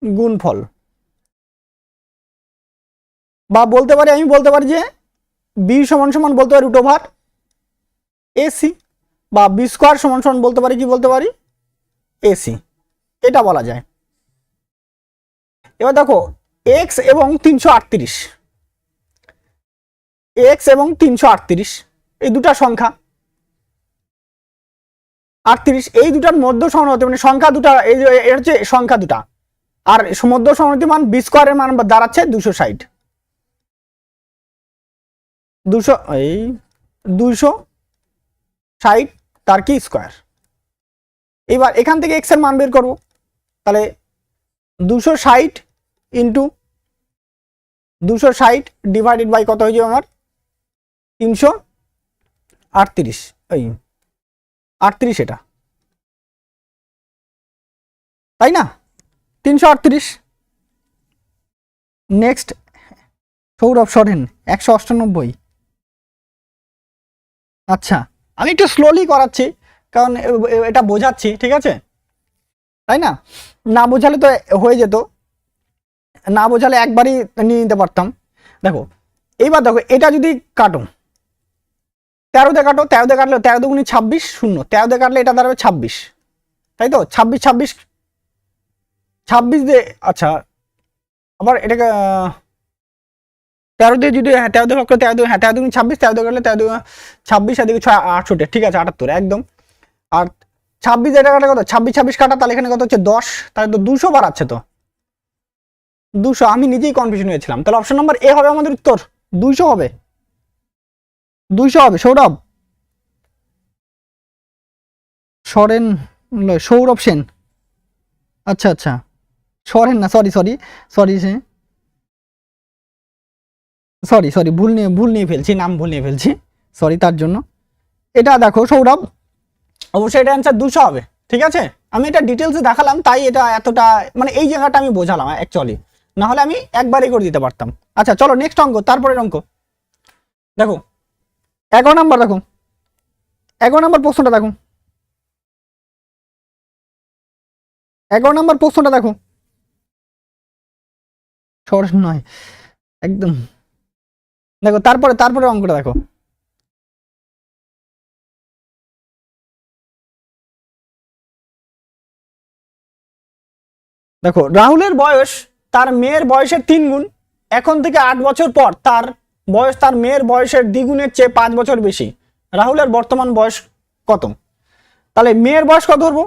গুণফল, বা বলতে পারি আমি বলতে পারি যে বি সমান সমান বলতে পারি রুট ওভার এসি, বা বি স্কোয়ার সমান সমান বলতে পারি কি বলতে পারি এসি, এটা বলা যায়। এবার দেখো x এবং 338 এই দুটা সংখ্যা 38, এই দুটার মধ্য সমানুপাতি মানে সংখ্যা দুটা, এই হচ্ছে সংখ্যা দুটা, আর মধ্য সমানুপাতি মান বি স্কোয়ারের মান দাঁড়াচ্ছে 260, 260 তার কি স্কোয়ার। এবার এখান থেকে x এর মান বের করব, তাহলে 260 ইন্টু 260 ডিভাইডেড বাই কত হয়ে যাবে আমার 338, ওই 38 এটা, তাই না? 338। নেক্সট সৌরভ সরেন 198। আচ্ছা, আমি একটু স্লোলি করাচ্ছি কারণ এটা বোঝাচ্ছি, ঠিক আছে? তাই না? না বোঝালে তো হয়ে যেত, না বোঝালে একবারই নিয়ে নিতে পারতাম। দেখো এইবার দেখো, এটা যদি কাটো 13 দিয়ে কাটো, 13 দিয়ে কাটলে 13 দুগুণে 26, 0, 13 দিয়ে কাটলে এটা দাঁড়াবে 26, তাই তো? 26 26 26 দিয়ে, আচ্ছা আবার এটাকে 13 দিয়ে যদি, হ্যাঁ 13 দিয়ে ভাগ করে 13 দিয়ে, হ্যাঁ 13 দুগুণে 26, 13 দিয়ে কাটলে 13 দুগুণে 26, এদিকে 6 68, ঠিক আছে 78 একদম। আর 26 এটা কাটা কত, 26 26 কাটা, তাহলে এখানে কত হচ্ছে 10, তাহলে তো 200 বাড়াচ্ছে তো 200। আমি নিজেই কনফিউশন হয়েছিলাম, তাহলে অপশন নাম্বার এ হবে আমাদের উত্তর, 200 হবে, 200 হবে। সৌরভ সরেন, সৌরভ সেন, আচ্ছা আচ্ছা সরেন না, sorry sorry sorry sorry sorry ভুল নিয়ে ফেলছি, নাম ভুল নিয়ে ফেলছি, সরি তার জন্য। এটা দেখো সৌরভ, অবশ্যই এটা অ্যান্সার 200 হবে, ঠিক আছে? আমি এটা ডিটেলসে দেখালাম, তাই এটা এতটা মানে এই জায়গাটা আমি বোঝালাম অ্যাকচুয়ালি, না হলে আমি একবারই করে দিতে পারতাম। আচ্ছা চলো নেক্সট অঙ্ক, তারপরের অঙ্ক দেখো 11 নাম্বার, দেখো 11 নাম্বার প্রশ্নটা দেখো, 11 নাম্বার প্রশ্নটা দেখো, সহজ নয় একদম। দেখো তারপরে অঙ্কটা দেখো, দেখো রাহুলের বয়স তার মেয়ের বয়সের 3 গুণ, এখন থেকে 8 বছর পর তার বয়স তার মেয়ের বয়সের দ্বিগুণের চেয়ে 5 বছর বেশি। রাহুলের বর্তমান বয়স কত? তাহলে মেয়ের বয়স কত ধরবো?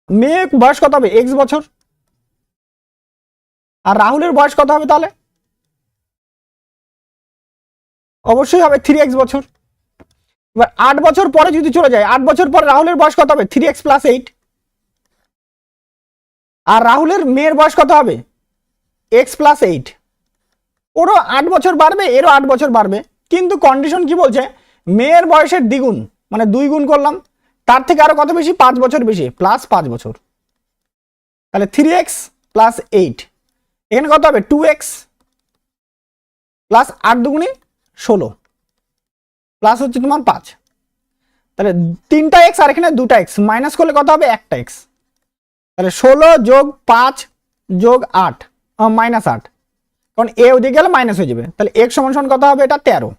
মেয়ের বয়স কত হবে? x বছর। আর রাহুলের বয়স কত হবে তাহলে? অবশ্যই হবে 3x বছর। এবার 8 বছর পরে যদি চলে যায়, 8 বছর পরে রাহুলের বয়স কত হবে? 3x + 8। আর রাহুলের মেয়ের বয়স কত হবে? x + 8। ওরও 8 বছর বাড়বে, এরও 8 বছর বাড়বে, কিন্তু কন্ডিশন কি বলছে? মেয়ের বয়সের দ্বিগুণ, মানে 2 গুণ করলাম, তার থেকে আরো কত বেশি? 5 বছর বেশি, প্লাস 5 বছর। তাহলে 3x + 8, এখানে কত হবে? 2x প্লাস 8 দুগুণে 16 প্লাস হচ্ছে তোমার 5। তাহলে 3টা x আর এখানে 2টা x মাইনাস করলে কত হবে? 1টা x। তাহলে 16 যোগ 5 যোগ 8 মাইনাস 8, কারণ এ ওদিকে গেলে মাইনাস হয়ে যাবে। তাহলে x সমান কত হবে? এটা 13।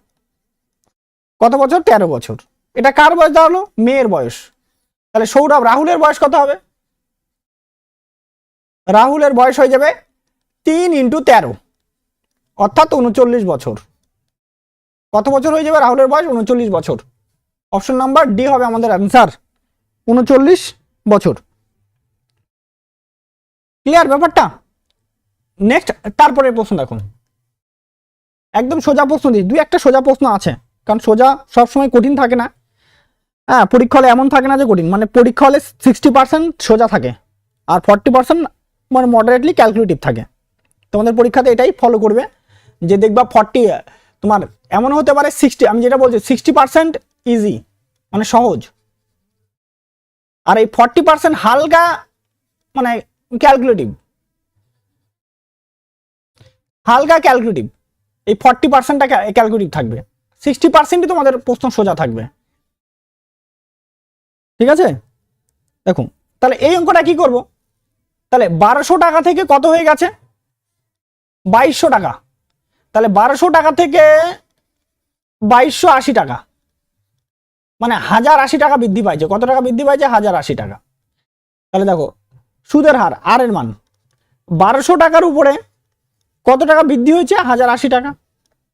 কত বছর? 13 বছর। এটা কার বয়স দাঁড়ালো? মেয়ের বয়স। তাহলে সৌরভ রাহুলের বয়স কত হবে? রাহুলের বয়স হয়ে যাবে 3 × 13, অর্থাৎ 39 বছর। কত বছর হয়ে যাবে রাহুলের বয়স? 39 বছর। অপশন নাম্বার ডি হবে আমাদের অ্যান্সার, 39 বছর। ক্লিয়ার ব্যাপারটা? নেক্সট তারপরে প্রশ্ন দেখুন, একদম সোজা প্রশ্ন দিই, 2-1টা সোজা প্রশ্ন আছে, কারণ সোজা সবসময় কঠিন থাকে না। হ্যাঁ, পরীক্ষা হলে এমন থাকে না যে কঠিন, মানে পরীক্ষা হলে 60% সোজা থাকে আর 40% মানে মডারেটলি ক্যালকুলেটিভ থাকে। তোমাদের পরীক্ষাতে এটাই ফলো করবে, যে দেখবা 40 তোমার এমন হতে পারে 60, আমি যেটা বলছি 60% ইজি মানে সহজ, আর এই 40% হালকা মানে ক্যালকুলেটিভ, হালকা ক্যালকুলেটিভ। এই 40%টা ক্যালকুলেটিভ থাকবে, 60%ই তোমাদের প্রশ্ন সোজা থাকবে, ঠিক আছে? দেখুন তাহলে এই অঙ্কটা কি করব? তাহলে 1200 টাকা থেকে কত হয়ে গেছে? 2200 টাকা। তাহলে 1200 টাকা থেকে 2280 টাকা, মানে 1080 টাকা বৃদ্ধি পাইছে। কত টাকা বৃদ্ধি পাইছে? 1080 টাকা। তাহলে দেখো সুদের হার আর এর মান 1200 টাকার উপরে কত টাকা বৃদ্ধি হয়েছে? 1080 টাকা।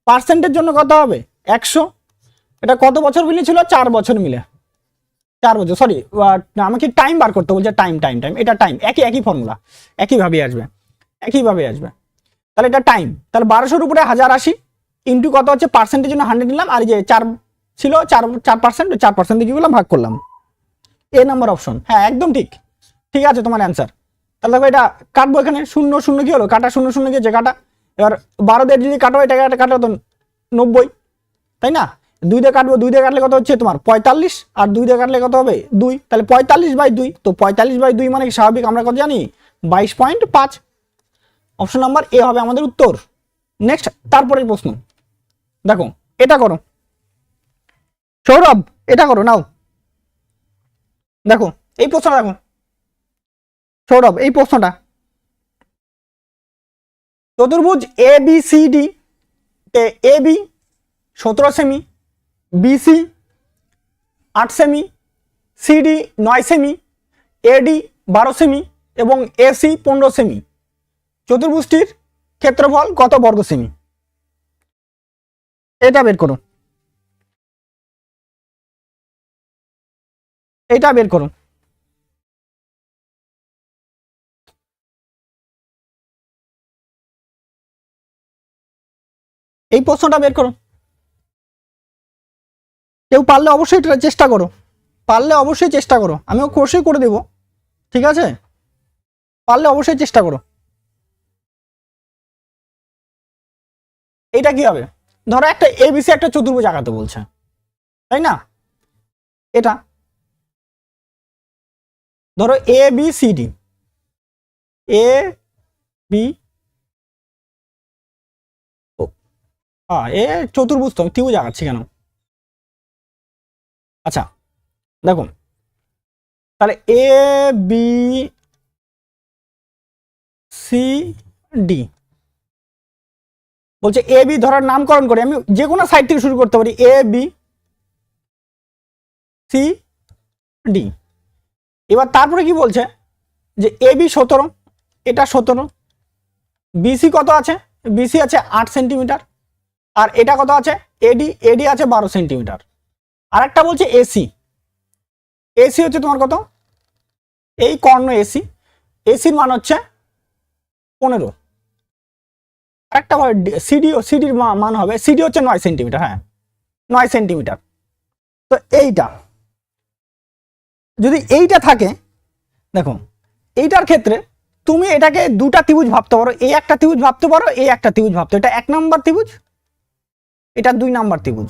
পার্সেন্টের জন্য কত হবে? 100। এটা কত বছর মিলে ছিল? 4 বছর মিলে, 4 বছর, সরি আমাকে টাইম বার করতে বলছে, টাইম টাইম টাইম, এটা টাইম, একই ফর্মুলা, একইভাবে আসবে, একইভাবে আসবে। তাহলে এটা টাইম, তাহলে 1200-র উপরে 1080 ইন্টু কত হচ্ছে? পার্সেন্টের জন্য 100 নিলাম, আর যে 4 ছিল 4% দিয়ে কি করলাম? ভাগ করলাম। এ নাম্বার অপশন, হ্যাঁ একদম ঠিক, ঠিক আছে তোমার অ্যান্সার। তাহলে দেখো এটা কাটবো, এখানে 0 0 কি হলো? কাটা 0 0 গিয়েছে কাটা। এবার 12 দিয়ে যদি কাটো, এটা কাটা তো 90, তাই না? 2 দিয়ে কাটবো, 2 দিয়ে কাটলে কত হচ্ছে তোমার 45, আর 2 দিয়ে কাটলে কত হবে 2, তাহলে 45/2। তো 45/2 মানে কি স্বাভাবিক আমরা কত জানি 22.5। অপশন নাম্বার এ হবে আমাদের উত্তর। নেক্সট তারপরের প্রশ্ন দেখো, এটা করো সৌরভ, এটা করো নাও। দেখো এই প্রশ্নটা, দেখো সৌরভ এই প্রশ্নটা, চতুর্ভুজ এ বি সি ডি তে এ বি 17 সেমি, বিসি 8 সেমি, সিডি 9 সেমি, এডি 12 সেমি এবং এসি 15 সেমি। চতুর্ভুজটির ক্ষেত্রফল কত বর্গ সেমি? এটা বের করো, এটা বের করো। এই প্রশ্নটা বের করো। কেউ পারলে অবশ্যই এটা চেষ্টা করো, পারলে অবশ্যই চেষ্টা করো, আমিও কোর্সই করে দেব, ঠিক আছে? পারলে অবশ্যই চেষ্টা করো। এটা কি হবে? ধরো একটা এবিসি একটা চতুর্ভুজ আঁকাতে বলছে, তাই না? এটা ধরো A B C D, A B A চতুর্ভুজ, তো ত্রিভুজ আঁকাচ্ছি কেন? আচ্ছা দেখুন, তাহলে এ বি সি ডি বলছে, এ বি ধরার নামকরণ করে আমি যে কোনো সাইড থেকে শুরু করতে পারি, এ বি সি ডি। এবার তারপরে কি বলছে যে এ বি 17, এটা 17, বিসি কত আছে? বিসি আছে 8 সেন্টিমিটার, আর এটা কত আছে? এডি, এডি আছে 12 সেন্টিমিটার। আর একটা বলছে এসি, এসি হচ্ছে তোমার কত? এই কর্ণ এসি, এসির মান হচ্ছে 15। আরেকটা সিডি, সিডির মান হবে, সিডি হচ্ছে 9 সেন্টিমিটার, হ্যাঁ 9 সেন্টিমিটার। তো এইটা যদি এইটা থাকে, দেখো এইটার ক্ষেত্রে তুমি এটাকে দুটা ত্রিভুজ ভাবতে পারো, এই একটা ত্রিভুজ ভাবতে পারো, এই একটা ত্রিভুজ ভাবতে, এটা 1 নাম্বার ত্রিভুজ, এটা 2 নাম্বার ত্রিভুজ।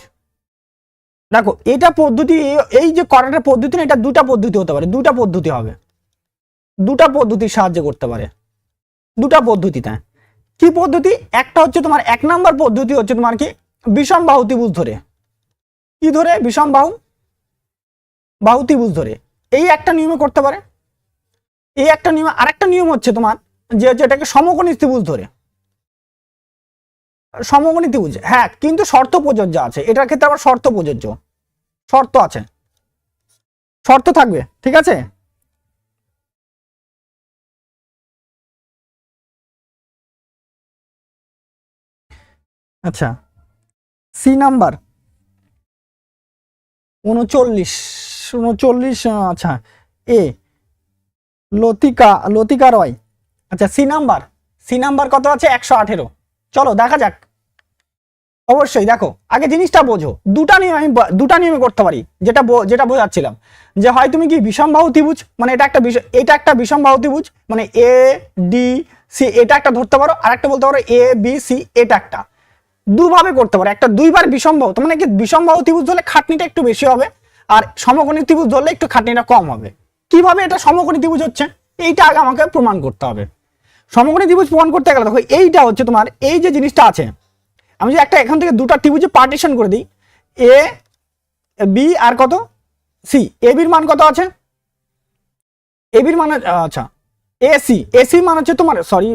দেখো এটা পদ্ধতি, এই যে করার পদ্ধতি না, এটা দুটা পদ্ধতি হতে পারে, দুটা পদ্ধতি হবে, দুটা পদ্ধতির সাহায্যে করতে পারে, দুটা পদ্ধতিতে। কি পদ্ধতি? একটা হচ্ছে তোমার 1 নাম্বার পদ্ধতি হচ্ছে তোমার কি বিষম বাহু ত্রিভুজ ধরে, কি ধরে? বিষম বাহু ত্রিভুজ ধরে, এই একটা নিয়মে করতে পারে। এই একটা নিয়ম, আরেকটা নিয়ম হচ্ছে তোমার যে এটাকে সমকোণী ত্রিভুজ ধরে, সমকোণী ত্রিভুজ, হ্যাঁ কিন্তু শর্ত প্রযোজ্য আছে, এটার ক্ষেত্রে আবার শর্ত প্রযোজ্য, শর্ত আছে, শর্ত থাকবে, ঠিক আছে? আচ্ছা সি নাম্বার 39, আচ্ছা এ লতিকা রয়। আচ্ছা সি নাম্বার কত আছে? 118। চলো দেখা যাক। অবশ্যই দেখো, আগে জিনিসটা বোঝো, দুটা নিয়ম আমি দুটা নিয়মে করতে পারি, যেটা বোঝাচ্ছিলাম যে হয় তুমি কি বিষমবাহু ত্রিভুজ, মানে এটা একটা বিষমবাহু ত্রিভুজ, মানে এ ডি সি, এটা একটা ধরতে পারো, আর একটা বলতে পারো এ বি সি, এটা একটা, দুভাবে করতে পারো। একটা দুইবার বিষমবাহু, তার মানে কি বিষমবাহু ত্রিভুজ ধরলে খাটনিটা একটু বেশি হবে, আর সমকোণী ত্রিভুজ ধরলে একটু খাটনিটা কম হবে। কিভাবে এটা সমকোণী ত্রিভুজ হচ্ছে, এইটা আগে আমাকে প্রমাণ করতে হবে। সমকোণী ত্রিভুজ প্রমাণ করতে গেলে দেখো, এইটা হচ্ছে তোমার এই যে জিনিসটা আছে, আমি যদি একটা এখান থেকে দুটা ত্রিভুজে পার্টিশন করে দিই, এ বি আর কত সি, এ বির মান কত আছে? এ বির মান আচ্ছা এসি মান হচ্ছে তোমার, সরি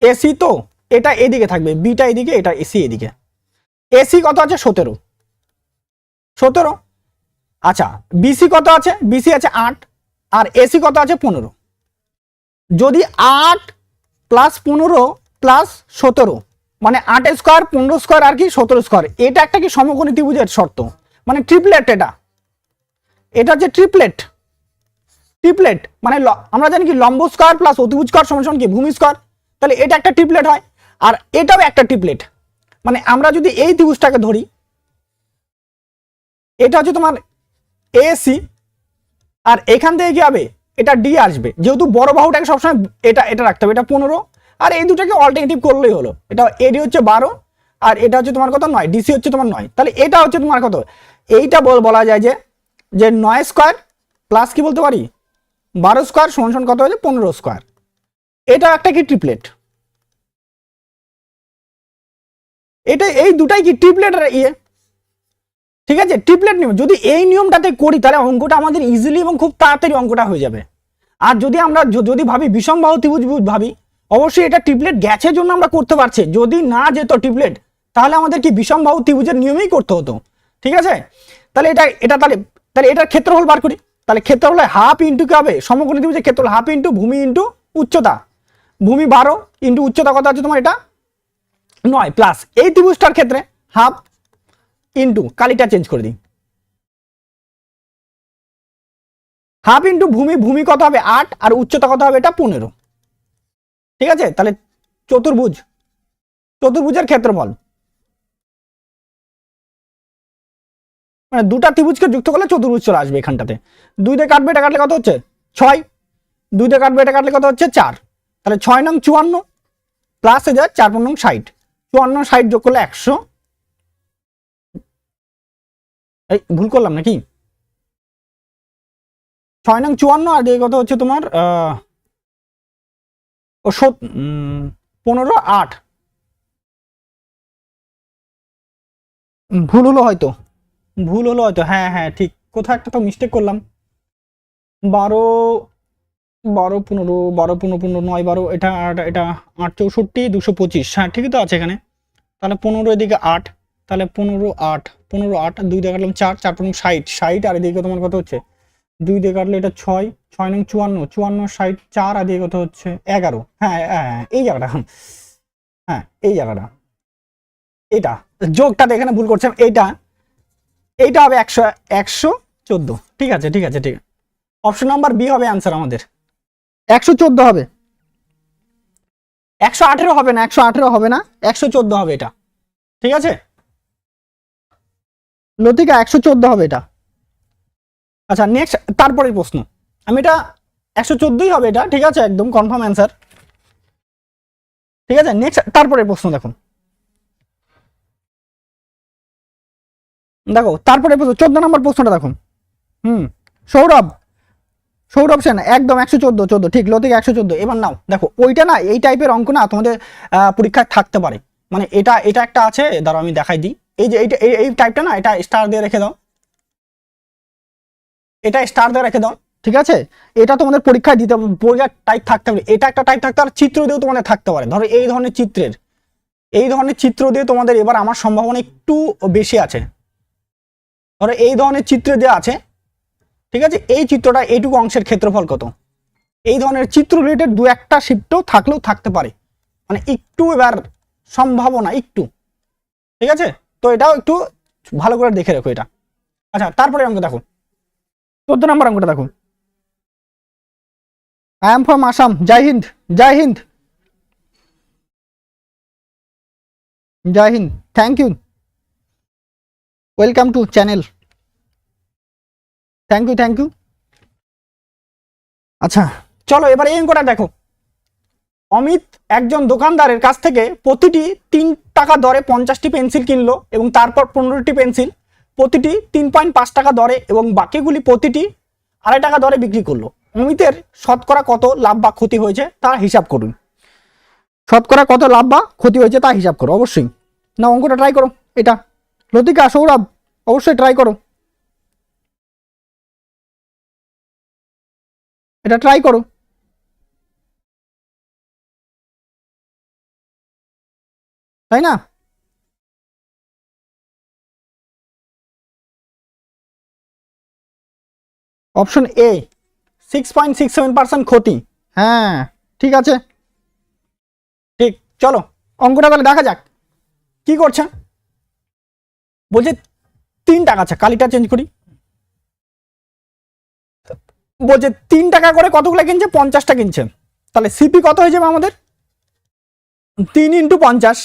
এসি, তো এটা এদিকে থাকবে, বিটা এদিকে, এটা এসি এদিকে। এসি কত আছে? 17। আচ্ছা বিসি কত আছে? বিসি আছে 8, আর এসি কত আছে? 15। যদি 8 প্লাস 15 প্লাস 17, মানে 8 স্কোয়ার 15 স্কোয়ার আর কি 17 স্কোয়ার, এটা একটা কি সমকোণী ত্রিভুজের শর্ত, মানে ট্রিপলেট। এটা হচ্ছে ট্রিপলেট, মানে আমরা জানি কি লম্ব স্কোয়ার প্লাস অতিভুজ স্কোয়ার সমান কি ভূমি স্কোয়ার, তাহলে এটা একটা ট্রিপলেট হয়, আর এটাও একটা ট্রিপলেট। মানে আমরা যদি এই ত্রিভুজটাকে ধরি, এটা হচ্ছে তোমার এসি, আর এখান থেকে কি হবে? এটা ডি আসবে, যেহেতু বড় বাহুটাকে সবসময় এটা রাখতে হবে, এটা 15, আর এই দুটাকে অল্টারনেটিভ করলেই হলো। এটা এডি হচ্ছে 12, আর এটা হচ্ছে তোমার কত 9, ডিসি হচ্ছে তোমার 9, তাহলে এটা হচ্ছে তোমার কত, এইটা বলা যায় যে 9 স্কোয়ার প্লাস কি বলতে পারি 12 স্কোয়ার সমান সমান কত হয়েছে 15 স্কোয়ার। এটা একটা কি ট্রিপলেট, এটা এই দুটাই কি ট্রিপলেটের ইয়ে, ঠিক আছে ট্রিপলেট নিয়ম। যদি এই নিয়মটাতে করি তাহলে অঙ্কটা আমাদের ইজিলি এবং খুব তাড়াতাড়ি অঙ্কটা হয়ে যাবে। আর যদি আমরা যদি ভাবি বিষমবাহু ত্রিভুজ ভাবি, অবশ্যই এটা ট্রিপলেট গ্যাসের জন্য আমরা করতে পারছি, যদি না যেত ট্রিপলেট তাহলে আমাদের কি বিষমবাহু ত্রিভুজের নিয়মেই করতে হতো, ঠিক আছে। তাহলে এটা তাহলে এটার ক্ষেত্রফল বার করি, তাহলে ক্ষেত্রফল হাফ ইন্টু কি হবে, সমকোণী ত্রিভুজের ক্ষেত্রফল হাফ ইন্টু ভূমি ইন্টু উচ্চতা, ভূমি 12 ইন্টু উচ্চতা কত আছে তোমার এটা 9, প্লাস এই ত্রিভুজটার ক্ষেত্রে হাফ ইন্টু, কালিটা চেঞ্জ করে দিই, হাফ ইন্টু ভূমি কত হবে 8 আর উচ্চতা কত হবে এটা 15, ঠিক আছে। তাহলে চতুর্ভুজের ক্ষেত্রফল মানে দুটা ত্রিভুজকে যুক্ত করলে চতুর্ভুজ চলে আসবে এখানটাতে। 2 দিয়ে কাটবে, এটা কাটলে কত হচ্ছে 6, 2 দিয়ে কাটবে, এটা কাটলে কত হচ্ছে 4, তাহলে 6 নং 54 প্লাস হয়ে যায় 4 নং 60, 54 60 যোগ করলে 100, এই ভুল করলাম নাকি, 6 নং 54 আর দিয়ে কত হচ্ছে তোমার 15 8, ভুল হলো হয়তো, হ্যাঁ হ্যাঁ ঠিক, কোথাও একটা তো মিস্টেক করলাম, 12 12 15 12 15 15 9 12, এটা 8 64 225, হ্যাঁ ঠিকই তো আছে এখানে। তাহলে 15 এদিকে 8, তাহলে 15 8 15 8, 2 দিয়ে কাটলাম 4 4 15 60 60, আর এদিকে তোমার কত হচ্ছে 2 দিয়ে কাটলে এটা 6 6 নং 54 54 60 4, আর এদিকে কত হচ্ছে 11, হ্যাঁ এই জায়গাটা, হ্যাঁ এই জায়গাটা, এটা যোগটাতে এখানে ভুল করছিলাম, এইটা হবে 114, ঠিক আছে ঠিক আছে ঠিক আছে, অপশন নাম্বার বি হবে অ্যান্সার আমাদের, 114 হবে, 118 হবে না, 118 হবে না, 114 হবে এটা, ঠিক আছে লতিকা 114 হবে এটা। আচ্ছা নেক্সট তারপরের প্রশ্ন, আমি এটা 114ই হবে এটা, ঠিক আছে একদম কনফার্ম অ্যান্সার, ঠিক আছে। নেক্সট তারপরের প্রশ্ন দেখুন, তারপরে 14 নম্বর প্রশ্নটা দেখুন, সৌরভ সেন একদম 114 ঠিক, লতিকা 114। এবার নাও দেখো ওইটা না, এই টাইপের অঙ্ক না তোমাদের পরীক্ষায় থাকতে পারে, মানে এটা একটা আছে, ধরো আমি দেখাই দিই, এই যে এই টাইপটা না, এটা স্টার দিয়ে রেখে দাও, এটা স্টার দিয়ে রেখে দাও, ঠিক আছে। এটা তোমাদের পরীক্ষায় দিতে পরীক্ষার টাইপ থাকতে পারে, এটা একটা টাইপ থাকতে পারে, চিত্র দিয়েও তোমাদের থাকতে পারে, ধরো এই ধরনের চিত্র দিয়ে তোমাদের এবার আমার সম্ভাবনা একটু বেশি আছে, ধরো এই ধরনের চিত্র দেওয়া আছে, ঠিক আছে, এই চিত্রটা এইটুকু অংশের ক্ষেত্রফল কত, এই ধরনের চিত্র রিলেটেড দু একটা শিফটও থাকলেও থাকতে পারে, মানে একটু এবার সম্ভাবনা একটু, ঠিক আছে। তো এটাও একটু ভালো করে দেখে রাখো এটা। আচ্ছা তারপরে অঙ্ক দেখো, 14 নম্বর অঙ্কটা দেখো, আই এম ফ্রম আসাম, জয় হিন্দ জয় হিন্দ জয় হিন্দ, thank you, welcome to channel, thank you. আচ্ছা চলো এবার এই অঙ্কটা দেখো, অমিত একজন দোকানদারের কাছ থেকে প্রতিটি 3 টাকা দরে 50টি পেন্সিল কিনলো এবং তারপর 15টি পেন্সিল প্রতিটি 3.5 টাকা দরে এবং বাকিগুলি প্রতিটি 2.5 টাকা দরে বিক্রি করলো। অমিতের শতকরা কত লাভ বা ক্ষতি হয়েছে তা হিসাব করুন। শতকরা কত লাভ বা ক্ষতি হয়েছে তা হিসাব করো অবশ্যই। না অঙ্কটা ট্রাই করো, এটা লতিকা সৌরভ অবশ্যই ট্রাই করো, এটা ট্রাই করো, তাই না। অপশন এ 6.67% ক্ষতি, হ্যাঁ ঠিক আছে ঠিক। চলো অঙ্কটা তাহলে দেখা যাক কি করছে, বলছে 3 টাকা, আচ্ছা কালিটা চেঞ্জ করি, বলছে 3 টাকা করে কতগুলো কিনছে 50টা কিনছে, তাহলে সিপি কত হয়ে যাবে আমাদের 3 × 50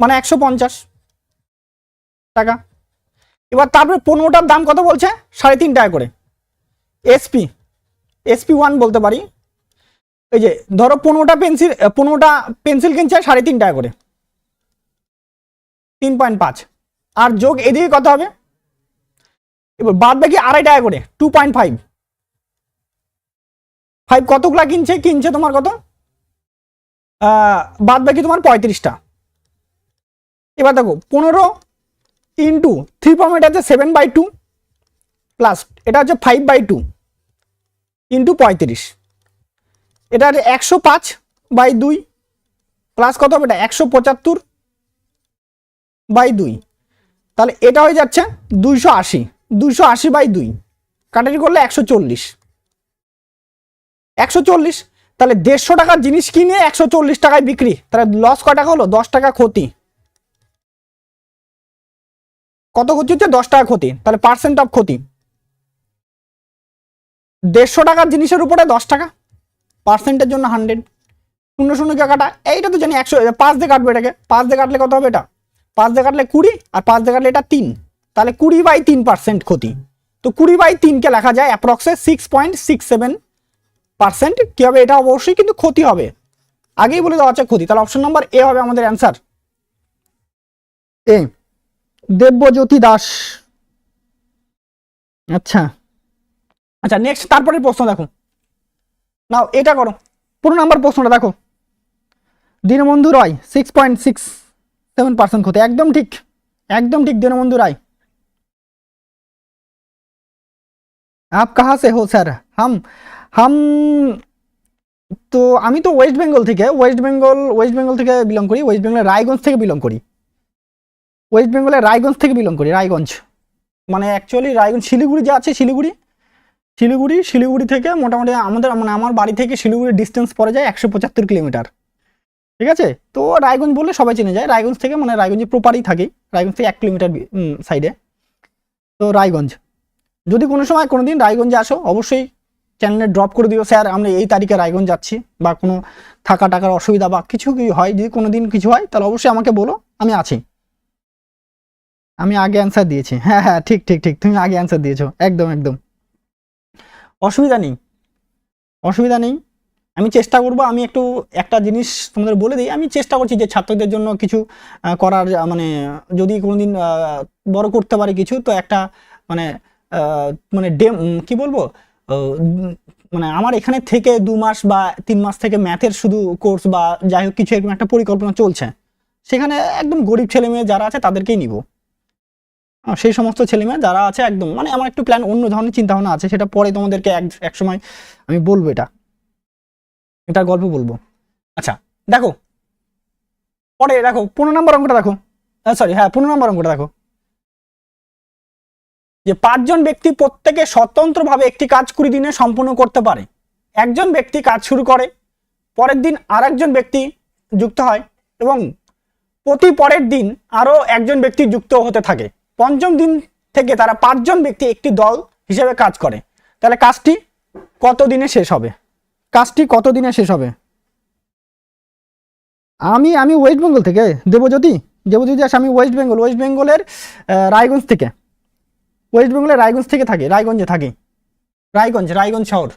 মানে 150 টাকা। এবার তারপরে 15টার দাম কত বলছে 3.5 টাকা করে, এসপি 1 বলতে পারি, এই যে ধরো 15টা পেন্সিল কিনছে 3.5 টাকা করে, 3.5 আর যোগ এদিকে কত হবে, এবার বাদ বাকি 2.5 টাকা করে 2.5 কতগুলা কিনছে তোমার কত, বাদ বাকি তোমার 35টা। এবার দেখো 15 ইন্টু 3 এটা হচ্ছে 7/2 প্লাস এটা হচ্ছে 5/2 ইন্টু 35, এটা হচ্ছে 105/2 প্লাস কত হবে, এটা 175/2, তাহলে এটা হয়ে যাচ্ছে 280/2 কাটারি করলে 140, তাহলে 150 টাকার জিনিস কিনে 140 টাকায় বিক্রি, তাহলে লস কয় টাকা হলো, 10 টাকা ক্ষতি। কত ক্ষতি হচ্ছে, 10 টাকা ক্ষতি, তাহলে পার্সেন্ট অফ ক্ষতি 150 টাকার জিনিসের উপরে 10 টাকা, পার্সেন্টের জন্য 100, 0 কে কাটা, এইটা তো জানি 100, 5 দিয়ে কাটবে এটাকে, 5 দিয়ে কাটলে কত হবে, এটা 5 দিয়ে কাটলে 20 আর 5 দিয়ে কাটলে এটা 3, তাহলে 20/3% ক্ষতি। তো 20/3 কে লেখা যায় অ্যাপ্রক্সে 6.67%। কি হবে, এটা অবশ্যই কিন্তু ক্ষতি হবে, আগেই বলে দেওয়া আছে ক্ষতি, তাহলে অপশন নাম্বার এ হবে আমাদের অ্যান্সার, এ দেবজ্যোতি দাস। আচ্ছা আচ্ছা, নেক্সট তারপরে প্রশ্ন দেখো, নাও এটা করো, 15 নাম্বার প্রশ্নটা দেখো, দীনবন্ধু রায় 6.67% ক্ষতি, একদম ঠিক, একদম ঠিক দীনবন্ধু রায়। आप कहाँ से हो सर? हम তো আমি তো ওয়েস্ট বেঙ্গল থেকে, ওয়েস্ট বেঙ্গল থেকে বিলং করি, ওয়েস্ট বেঙ্গলের রায়গঞ্জ থেকে বিলং করি, ওয়েস্ট বেঙ্গলের রায়গঞ্জ থেকে বিলং করি, রায়গঞ্জ মানে অ্যাকচুয়ালি রায়গঞ্জ শিলিগুড়ি যে আছে, শিলিগুড়ি থেকে মোটামুটি আমাদের মানে আমার বাড়ি থেকে শিলিগুড়ির ডিস্টেন্স পড়ে যায় 175 কিলোমিটার, ঠিক আছে। তো রায়গঞ্জ বললে সবাই চিনে যায়, রায়গঞ্জ থেকে মানে রায়গঞ্জে প্রপারই থাকি, রায়গঞ্জ থেকে 1 কিলোমিটার সাইডে, তো রায়গঞ্জ। যদি কোনো সময় কোনো দিন রায়গঞ্জে আসো অবশ্যই চ্যানেলে ড্রপ করে দিও, স্যার আমরা এই তারিখে রায়গঞ্জ যাচ্ছি, বা কোনো থাকা টাকার অসুবিধা বা কিছু কি হয়, যদি কোনো দিন কিছু হয় তাহলে অবশ্যই আমাকে বলো, আমি আছি। আমি আগে অ্যান্সার দিয়েছি, হ্যাঁ হ্যাঁ ঠিক ঠিক ঠিক, তুমি আগে অ্যান্সার দিয়েছো, একদম একদম অসুবিধা নেই, অসুবিধা নেই। আমি চেষ্টা করব, আমি একটু একটা জিনিস তোমাদের বলে দিই, আমি চেষ্টা করছি যে ছাত্রদের জন্য কিছু করার, মানে যদি কোনোদিন বড় করতে পারি কিছু, তো একটা মানে মানে কি বলবো, মানে আমার এখানে থেকে 2 মাস বা 3 মাস থেকে ম্যাথের শুধু কোর্স বা যাই হোক কিছু এরকম একটা পরিকল্পনা চলছে, সেখানে একদম গরিব ছেলে মেয়ে যারা আছে তাদেরকেই নিব, সেই সমস্ত ছেলে মেয়ে যারা আছে একদম, মানে আমার একটু প্ল্যান অন্য ধরনের চিন্তা ভাবনা আছে, সেটা পরে তোমাদেরকে এক সময় আমি বলবো, এটার গল্প বলবো। আচ্ছা দেখো পরে দেখো 15 নম্বর অঙ্কটা দেখো, সরি হ্যাঁ 15 নম্বর অঙ্কটা দেখো, যে 5 জন ব্যক্তি প্রত্যেকে স্বতন্ত্রভাবে একটি কাজ 20 দিনে সম্পূর্ণ করতে পারে। একজন ব্যক্তি কাজ শুরু করে, পরের দিন আরেকজন ব্যক্তি যুক্ত হয় এবং প্রতি পরের দিন আরো একজন ব্যক্তি যুক্ত হতে থাকে। পঞ্চম দিন থেকে তারা 5 জন ব্যক্তি একটি দল হিসেবে কাজ করে, তাহলে কাজটি কত দিনে শেষ হবে, কাজটি কত দিনে শেষ হবে? আমি ওয়েস্ট বেঙ্গল থেকে, দেবজ্যোতি দাস, আমি ওয়েস্ট বেঙ্গলের রায়গঞ্জ থেকে, ওয়েস্ট বেঙ্গলের রায়গঞ্জ থেকে থাকি, রায়গঞ্জে থাকি, রায়গঞ্জ শহর,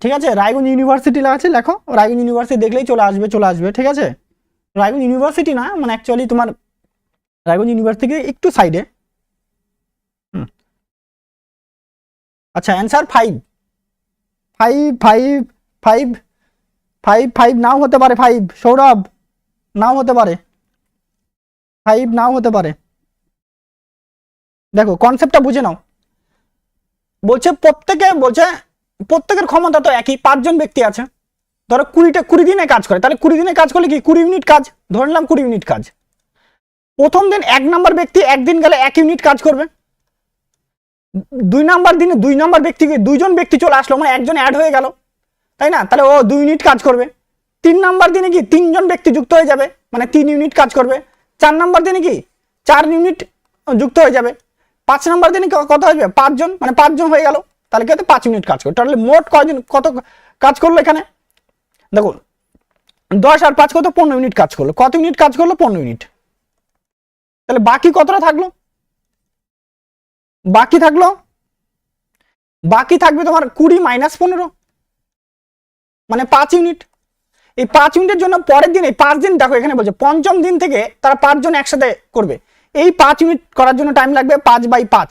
ঠিক আছে। রায়গঞ্জ ইউনিভার্সিটি আছে, লেখো রায়গঞ্জ ইউনিভার্সিটি দেখলেই চলে আসবে, ঠিক আছে। রায়গঞ্জ ইউনিভার্সিটি না, মানে অ্যাকচুয়ালি তোমার রায়গঞ্জ ইউনিভার্সিটি একটু সাইডে। আচ্ছা অ্যান্সার 5 নাও হতে পারে, 5 সৌরভ নাও হতে পারে, 5 নাও হতে পারে। দেখো কনসেপ্টটা বুঝে নাও, বলছে প্রত্যেকের ক্ষমতা তো একই, 5 জন ব্যক্তি আছে, ধরো 20 দিনে কাজ করে, তাহলে 20 দিনে কাজ করলে কি 20 ইউনিট কাজ, ধরে নিলাম 20 ইউনিট কাজ। প্রথম দিন 1 নম্বর ব্যক্তি একদিন গেলে 1 ইউনিট কাজ করবে, 2 নম্বর দিনে 2 নম্বর ব্যক্তিকে 2 জন ব্যক্তি চলে আসলো, মানে একজন অ্যাড হয়ে গেল, তাই না, তাহলে ও 2 ইউনিট কাজ করবে। 3 নম্বর দিনে কি 3 জন ব্যক্তি যুক্ত হয়ে যাবে, মানে 3 ইউনিট কাজ করবে। 4 নম্বর দিনে কি 4 ইউনিট যুক্ত হয়ে যাবে। 5 নম্বর দিনে কত হবে, 5 জন, মানে 5 জন হয়ে গেল, তাহলে কি হতে 5 ইউনিট কাজ করবে। তাহলে মোট কয়দিন কত কাজ করলো এখানে, দেখো 10 আর 5 কত, 15 ইউনিট কাজ করলো। কত ইউনিট কাজ করলো, 15 ইউনিট। তাহলে বাকি কতটা থাকলো, বাকি থাকবে তোমার 20 - 15, মানে 5 ইউনিট। এই 5 ইউনিটের জন্য পরের দিন, এই 5 দিন দেখো এখানে বলছে পঞ্চম দিন থেকে তারা 5 জন একসাথে করবে। এই 5 ইউনিট করার জন্য টাইম লাগবে 5/5,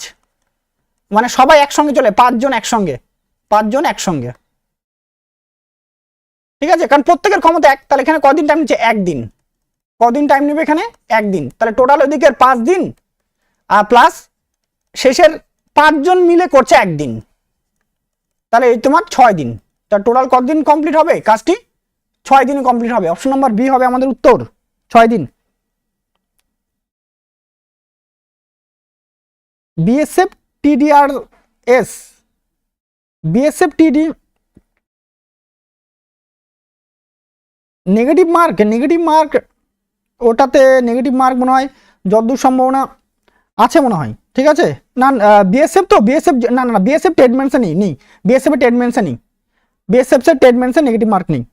মানে সবাই একসঙ্গে চলে 5 জন একসঙ্গে, 5 জন একসঙ্গে, ঠিক আছে, কারণ প্রত্যেকের ক্ষমতা এক। তাহলে এখানে কদিন টাইম নিচ্ছে? একদিন। কদিন টাইম নেবে এখানে? একদিন। তাহলে টোটাল ওদিকের 5 দিন আর প্লাস শেষের 5 জন মিলে করছে একদিন, তাহলে এই তোমার 6 দিন। তা টোটাল কতদিন কমপ্লিট হবে কাজটি? 6 দিনে কমপ্লিট হবে। অপশন নাম্বার বি হবে আমাদের উত্তর, 6 দিন। বিএসএফ টিডিআরএস, বিএসএফ টিডি নেগেটিভ মার্ক ওটাতে নেগেটিভ মার্ক মনে হয় যতদূর সম্ভাবনা আছে মনে হয়, ঠিক আছে। না বিএসএফ তো বিএসএফ না বিএসএফ টেড মেনশন নেই, বিএসএফ এর টেড মেনশন নেই, বিএসএফ এর টেড মেনশন নেগেটিভ মার্ক নেই।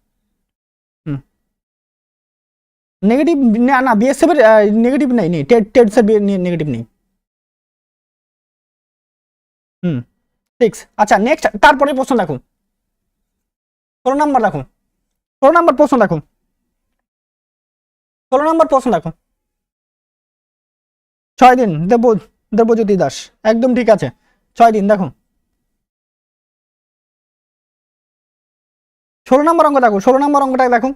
নেগেটিভ না বিএসএফ এর নেগেটিভ নেই, টেড এর নেগেটিভ নেই। 6। আচ্ছা নেক্সট, তারপরে প্রশ্ন দেখো, 16 নাম্বার দেখো, 16 নাম্বার প্রশ্ন দেখো, 16 নাম্বার প্রশ্ন দেখো। 6 দিন দেবজ্যোতি দাস, একদম ঠিক আছে, 6 দিন। দেখো 16 নম্বর অঙ্ক দেখো, 16 নম্বর অঙ্কটা দেখো।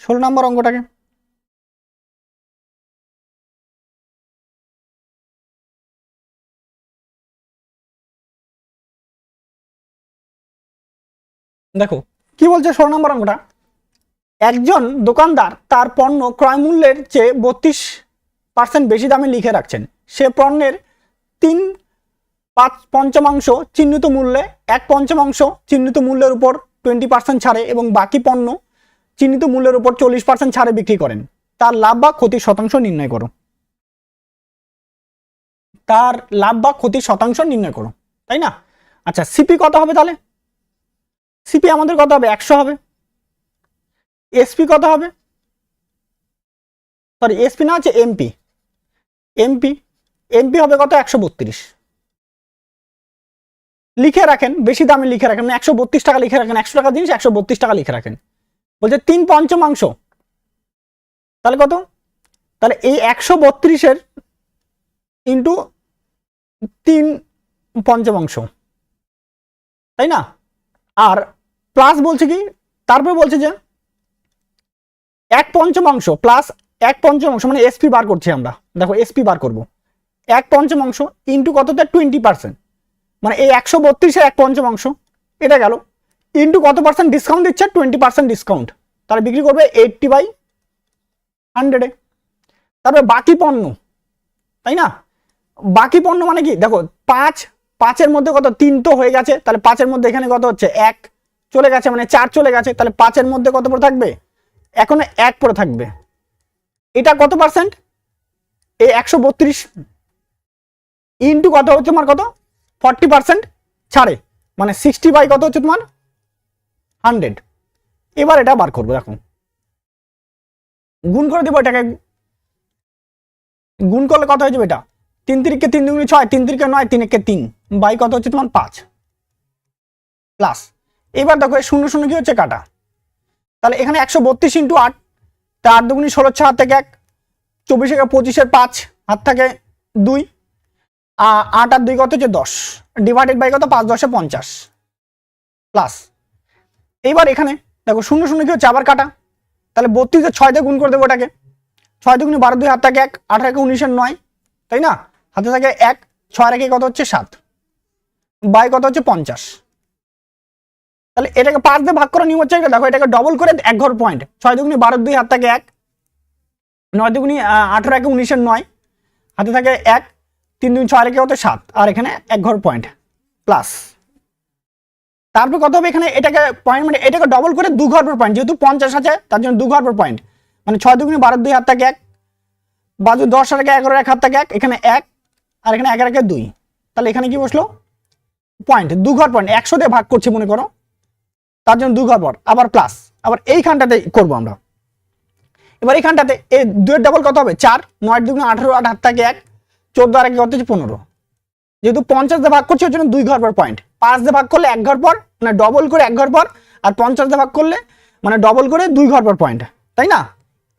ষোলো নম্বর অঙ্কটাকে দেখো কি বলছে 16 নম্বর অঙ্কটা। একজন দোকানদার তার পণ্য ক্রয় মূল্যের চেয়ে 32% বেশি দামে লিখে রাখছেন। সে পণ্যের 3/5 চিহ্নিত মূল্যে 1/5 চিহ্নিত মূল্যের উপর 20% ছাড়ে এবং বাকি পণ্য চিহ্নিত মূল্যের উপর 40% ছাড়ে বিক্রি করেন। তার লাভ বা ক্ষতির শতাংশ নির্ণয় করো। তার লাভ বা ক্ষতির শতাংশ নির্ণয় করো, তাই না? আচ্ছা সিপি কত হবে তাহলে? সিপি আমাদের কত হবে? 100 হবে। এসপি কত হবে? সরি এসপি না, আছে এমপি। এমপি হবে কত? 132। লিখে রাখেন, বেশি দামে লিখে রাখেন, মানে 132 টাকা লিখে রাখেন, 100 টাকা জিনিস 132 টাকা লিখে রাখেন। বলছে 3/5, তাহলে কত? তাহলে এই 132-এর ইন্টু 3/5, তাই না? আর প্লাস বলছে কি, তারপরে বলছে যে 1/5 প্লাস 1/5 মানে এসপি বার করছি আমরা। দেখো এসপি বার করব, 1/5 ইন্টু কতটা? 20%, মানে এই 132-এর 1/5 এটা গেল, ইন্টু কত পার্সেন্ট ডিসকাউন্ট দিচ্ছে? 20% ডিসকাউন্ট। তাহলে বিক্রি করবে 80/100-এ। তারপরে বাকি পণ্য, তাই না? বাকি পণ্য মানে কি? দেখো 5-5-এর মধ্যে কত? 3 তো হয়ে গেছে, তাহলে 5-এর মধ্যে এখানে কত হচ্ছে? 1 চলে গেছে, মানে 4 চলে গেছে, তাহলে 5-এর মধ্যে কত পড়ে থাকবে? এখন 1 পড়ে থাকবে। এটা কত পার্সেন্ট? এই 132 ইন্টু কত হচ্ছে তোমার? কত? 40% ছাড়ে, মানে 60 কত হচ্ছে তোমার? 100। এবার এটা বার করবো। দেখো গুণ করে দেবো, এটাকে গুণ করলে কত হয়ে যাবে? এটা 3 3 3 2 6, 3 3 9, 3 1 3 বাই কত হচ্ছে তোমার? 5 প্লাস। এবার দেখো 0 0 কি হচ্ছে? কাটা। তাহলে এখানে 132 ইন্টু 8, 8 2 16, 6 হাত থেকে 1, 24 25-এর 5 হাত থেকে 2, 8 আর 2 কত হচ্ছে? 10 ডিভাইডেড বাই কত? 5 10 50 প্লাস। এইবার এখানে দেখো 0 0 কি হচ্ছে? আবার কাটা। তাহলে 32 6 দিয়ে গুণ করে দেবো এটাকে, 6 2 12 2 হাত থেকে 1, 18 19-এর 9, তাই না? হাতে থাকে 1, 6 রেখে কত হচ্ছে? 7 বাই কত হচ্ছে? 50। তাহলে এটাকে 5 দিয়ে ভাগ করার নিয়ম হচ্ছে এটা। দেখো এটাকে ডবল করে 1 ঘর পয়েন্ট, 6 2 12 2 হাত থেকে 1, 9 2 18 19-এর 9 হাতে থাকে 1, 3 2 6 রেখে হচ্ছে 7, আর এখানে 1 ঘর পয়েন্ট প্লাস। তারপর কত হবে এখানে? এটাকে পয়েন্ট মানে এটাকে ডবল করে 2 ঘর পর পয়েন্ট, যেহেতু 50 আছে তার জন্য 2 ঘর পর পয়েন্ট, মানে 6 2 12 2 হাত থেকে 1, বাজু 10 রেখে 11 1 হাত থেকে 1, এখানে 1 আর এখানে 1 রেখে 2, তাহলে এখানে কি বসলো? পয়েন্ট, 2 ঘর পয়েন্ট 100 দিয়ে ভাগ করছি মনে করো, তার জন্য 2 ঘর পর আবার প্লাস। আবার এইখানটাতে করবো আমরা। এবার এইখানটাতে এই 2 এর ডবল কত হবে? 4, 9 2 18 8 হাত থেকে 1, 14 আর 1 কত হচ্ছে 15, যেহেতু 50 দিয়ে ভাগ করছে ওর জন্য 2 ঘর পর পয়েন্ট, 5 দিয়ে ভাগ করলে 1 ঘর পর, মানে ডবল করে 1 ঘর পর, আর 50 দিয়ে ভাগ করলে মানে ডবল করে 2 ঘর পর পয়েন্ট, তাই না?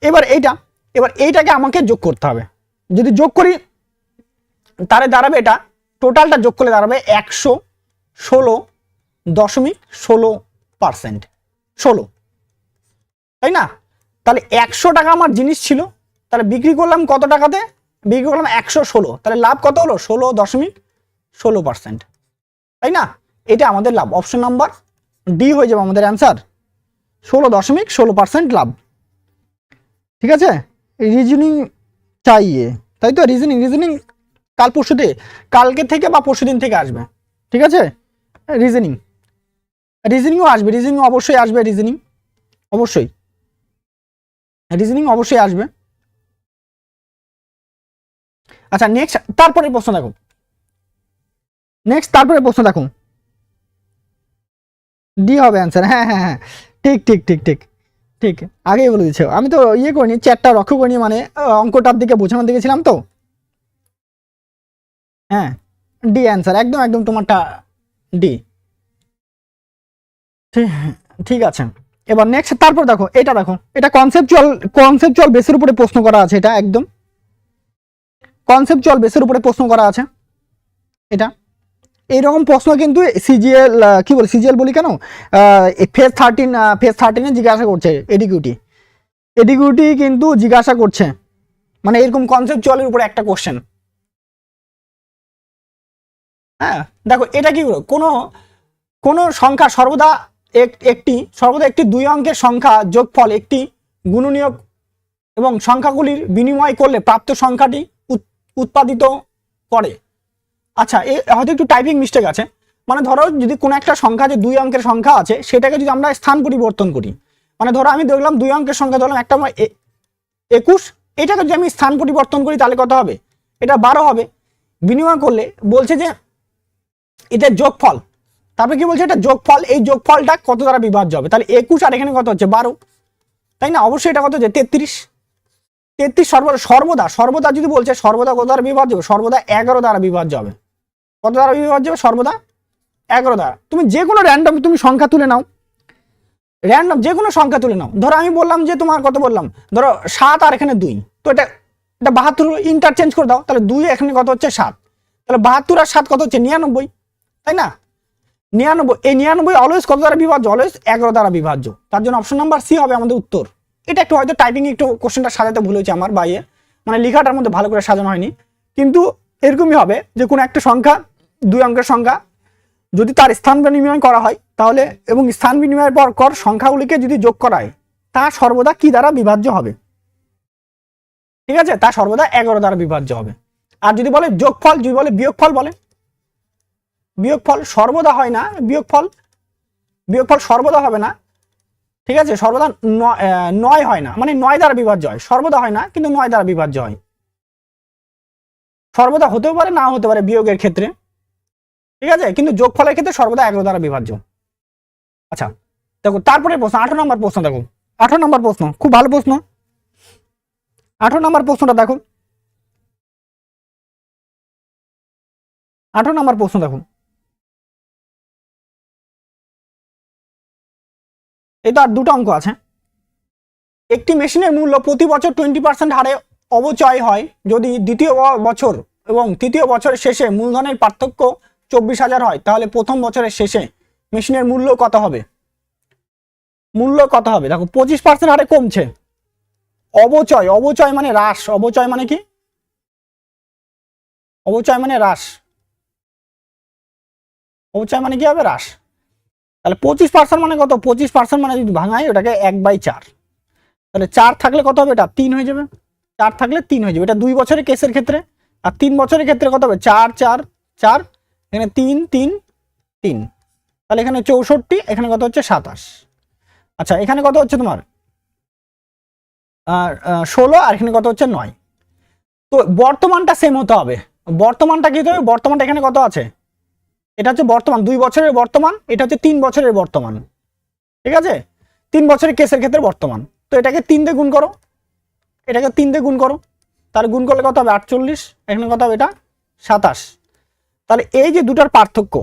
এবার এইটাকে আমাকে যোগ করতে হবে। যদি যোগ করি তাহলে দাঁড়াবে, এটা টোটালটা যোগ করলে দাঁড়াবে 116.16%, 16, তাই না? তাহলে 100 টাকা আমার জিনিস ছিল, তাহলে বিক্রি করলাম কত টাকাতে? বিক্রি করলাম 116, তাহলে লাভ কত হলো? 16.16%, তাই না? এটা আমাদের লাভ। অপশন নাম্বার ডি হয়ে যাবে আমাদের অ্যান্সার, 16.16% লাভ। ঠিক আছে, রিজনিং চাইয়ে, তাই তো? রিজনিং কাল পরশুতে, কালকে থেকে বা পরশুদিন থেকে আসবে। ঠিক আছে, রিজনিংও আসবে, রিজনিং অবশ্যই আসবে, রিজনিং অবশ্যই আসবে। আচ্ছা, নেক্সট তারপরে প্রশ্ন দেখো, ডি হবে অ্যান্সার। হ্যাঁ হ্যাঁ হ্যাঁ, ঠিক, আগেই বলে দিচ্ছ। আমি তো ইয়ে করিনি, চ্যাটটা লক্ষ্য করিনি, মানে অঙ্কটার দিকে বোঝানোর দিকে ছিলাম তো। হ্যাঁ, ডি অ্যান্সার, একদম তোমারটা ডি। ঠিক আছে, এবার নেক্সট তারপর দেখো, এটা কনসেপচুয়াল বেসের উপরে প্রশ্ন করা আছে, এটা একদম কনসেপচুয়াল বেসের উপরে প্রশ্ন করা আছে। এটা এইরকম প্রশ্ন কিন্তু সিজিএল, সিজিএল বলি কেন, ফেজ 13 জিজ্ঞাসা করছে, এডিকিউটি কিন্তু জিজ্ঞাসা করছে, মানে এরকম কনসেপচুয়ালের উপরে একটা কোশ্চেন। হ্যাঁ, দেখো এটা কি, কোনো সংখ্যা সর্বদা একটি 2 অঙ্কের সংখ্যা যোগফল একটি গুণনীয়ক এবং সংখ্যাগুলির বিনিময় করলে প্রাপ্ত সংখ্যাটি উৎপাদিত করে। আচ্ছা, হয়তো একটু টাইপিং মিস্টেক আছে, মানে ধরো যদি কোনো একটা সংখ্যা, যে 2 অঙ্কের সংখ্যা আছে, সেটাকে যদি আমরা স্থান পরিবর্তন করি, মানে ধরো আমি দেখলাম 2 অঙ্কের সংখ্যা, ধরলাম একটা 21, এটাকে যদি আমি স্থান পরিবর্তন করি তাহলে কত হবে? এটা 12 হবে। বিনিময় করলে বলছে যে এটা যোগফল, তারপরে কি বলছে? এটা যোগফল, এই যোগফলটা কত দ্বারা বিভাজ্য হবে? তাহলে 21 আর এখানে কত হচ্ছে? 12, তাই না? অবশ্যই এটা কত হচ্ছে? 33। সর্বদা যদি বলছে সর্বদা কত দ্বারা বিভাজ্য হবে? সর্বদা 11 দ্বারা বিভাজ্য হবে। কত দ্বারা বিভাজ্য হবে? সর্বদা 11 দ্বারা। তুমি যে কোনো র্যান্ডম তুমি সংখ্যা তুলে নাও, যে কোনো সংখ্যা তুলে নাও। ধরো আমি বললাম যে তোমার কত বললাম, ধরো 7 আর এখানে 2, তো এটা 72 ইন্টারচেঞ্জ করে দাও, তাহলে 2 এখানে কত হচ্ছে? 7, তাহলে 72 আর 7 কত হচ্ছে? 99, তাই না? 99, এই 99 অলওয়েজ কত দ্বারা বিভাজ্য? অলওয়েজ 11 দ্বারা বিভাজ্য। তার জন্য অপশন নাম্বার সি হবে আমাদের উত্তর। এটা একটু হয়তো টাইপিং একটু কোশ্চেনটা সাজাতে ভুল হয়েছে আমার বাইরে, মানে লেখাটার মধ্যে ভালো করে সাজানো হয়নি, কিন্তু এরকমই হবে যে কোনো একটা সংখ্যা, 2 অঙ্কের সংখ্যা, যদি তার স্থান বিনিময় করা হয় তাহলে, এবং স্থান বিনিময়ের পর সংখ্যাগুলিকে যদি যোগ করা হয়, তা সর্বদা কি দ্বারা বিভাজ্য হবে? ঠিক আছে, তা সর্বদা 11 দ্বারা বিভাজ্য হবে। আর যদি বলে যোগফল, যদি বলে বিয়োগফল, বলে বিয়োগফল সর্বদা হয় না, বিয়োগফল সর্বদা হবে না। ঠিক আছে, সর্বদা 9 হয় না, মানে 9 দ্বারা বিভাজ্য হয়, সর্বদা হয় না কিন্তু 9 দ্বারা বিভাজ্য হয়। সর্বদা হতেও পারে, না হতে পারে বিয়োগের ক্ষেত্রে। ঠিক আছে, কিন্তু যোগফলের ক্ষেত্রে সর্বদা 11 দ্বারা বিভাজ্য। আচ্ছা দেখো, তারপরে প্রশ্ন 18 নম্বর প্রশ্ন দেখো, 18 নম্বর প্রশ্ন খুব ভালো প্রশ্ন। 18 নম্বর প্রশ্নটা দেখো, 18 নম্বর প্রশ্ন দেখো, এই তো আর দুটো অঙ্ক আছে। একটি মেশিনের মূল্য প্রতি বছর 20% হারে অবচয় হয় যদি দ্বিতীয় বছর এবং তৃতীয় বছরের শেষে মূলধনের পার্থক্য 24,000 হয়, তাহলে প্রথম বছরের শেষে মেশিনের মূল্য কত হবে? দেখো 25% হারে কমছে। অবচয় মানে হ্রাস। অবচয় মানে কি? অবচয় মানে হ্রাস। অবচয় মানে কি হবে? হ্রাস। তাহলে 25% মানে কত? 25% মানে যদি ভাঙাই ওটাকে 1/4, তাহলে 4 থাকলে কত হবে? এটা 3 হয়ে যাবে। 4 থাকলে 3 হয়ে যাবে। এটা 2 বছরের কেসের ক্ষেত্রে। আর 3 বছরের ক্ষেত্রে কত হবে? 4 4 4, এখানে 3 3 3, তাহলে এখানে 64, এখানে কত হচ্ছে? 27। আচ্ছা, এখানে কত হচ্ছে তোমার? 16, আর এখানে কত হচ্ছে? 9। তো বর্তমানটা সেম হতে হবে। বর্তমানটা কি হতে হবে? বর্তমানটা এখানে কত আছে? এটা হচ্ছে বর্তমান, 2 বছরের বর্তমান, এটা হচ্ছে 3 বছরের বর্তমান। ঠিক আছে, 3 বছরের কেসের ক্ষেত্রে বর্তমান। তো এটাকে 3 দিয়ে গুণ করো, এটাকে 3 দিয়ে গুণ করো, তার গুণ করলে কত হবে 48, এখানে কত হবে এটা 27। তাহলে এই যে দুটার পার্থক্য,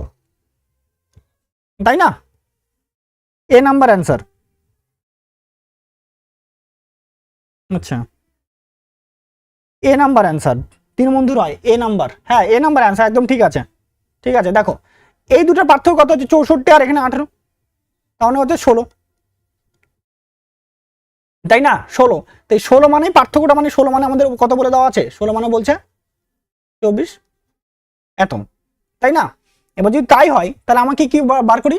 তাই না, এ নাম্বার অ্যান্সার। আচ্ছা, এ নাম্বার অ্যান্সার, 3 বন্ধু রয় এ নাম্বার, হ্যাঁ এ নাম্বার অ্যান্সার, একদম ঠিক আছে। ঠিক আছে, দেখো এই দুটার পার্থক্য কত হচ্ছে 64 আর এখানে 18, তাহলে হচ্ছে 16, তাই না 16। তো এই 16 মানে পার্থক্যটা, মানে 16 মানে আমাদের কত বলে দেওয়া আছে, 16 মানে বলছে 24 অ্যাটম, তাই না। এবার যদি তাই হয় তাহলে আমাকে কি বার করি,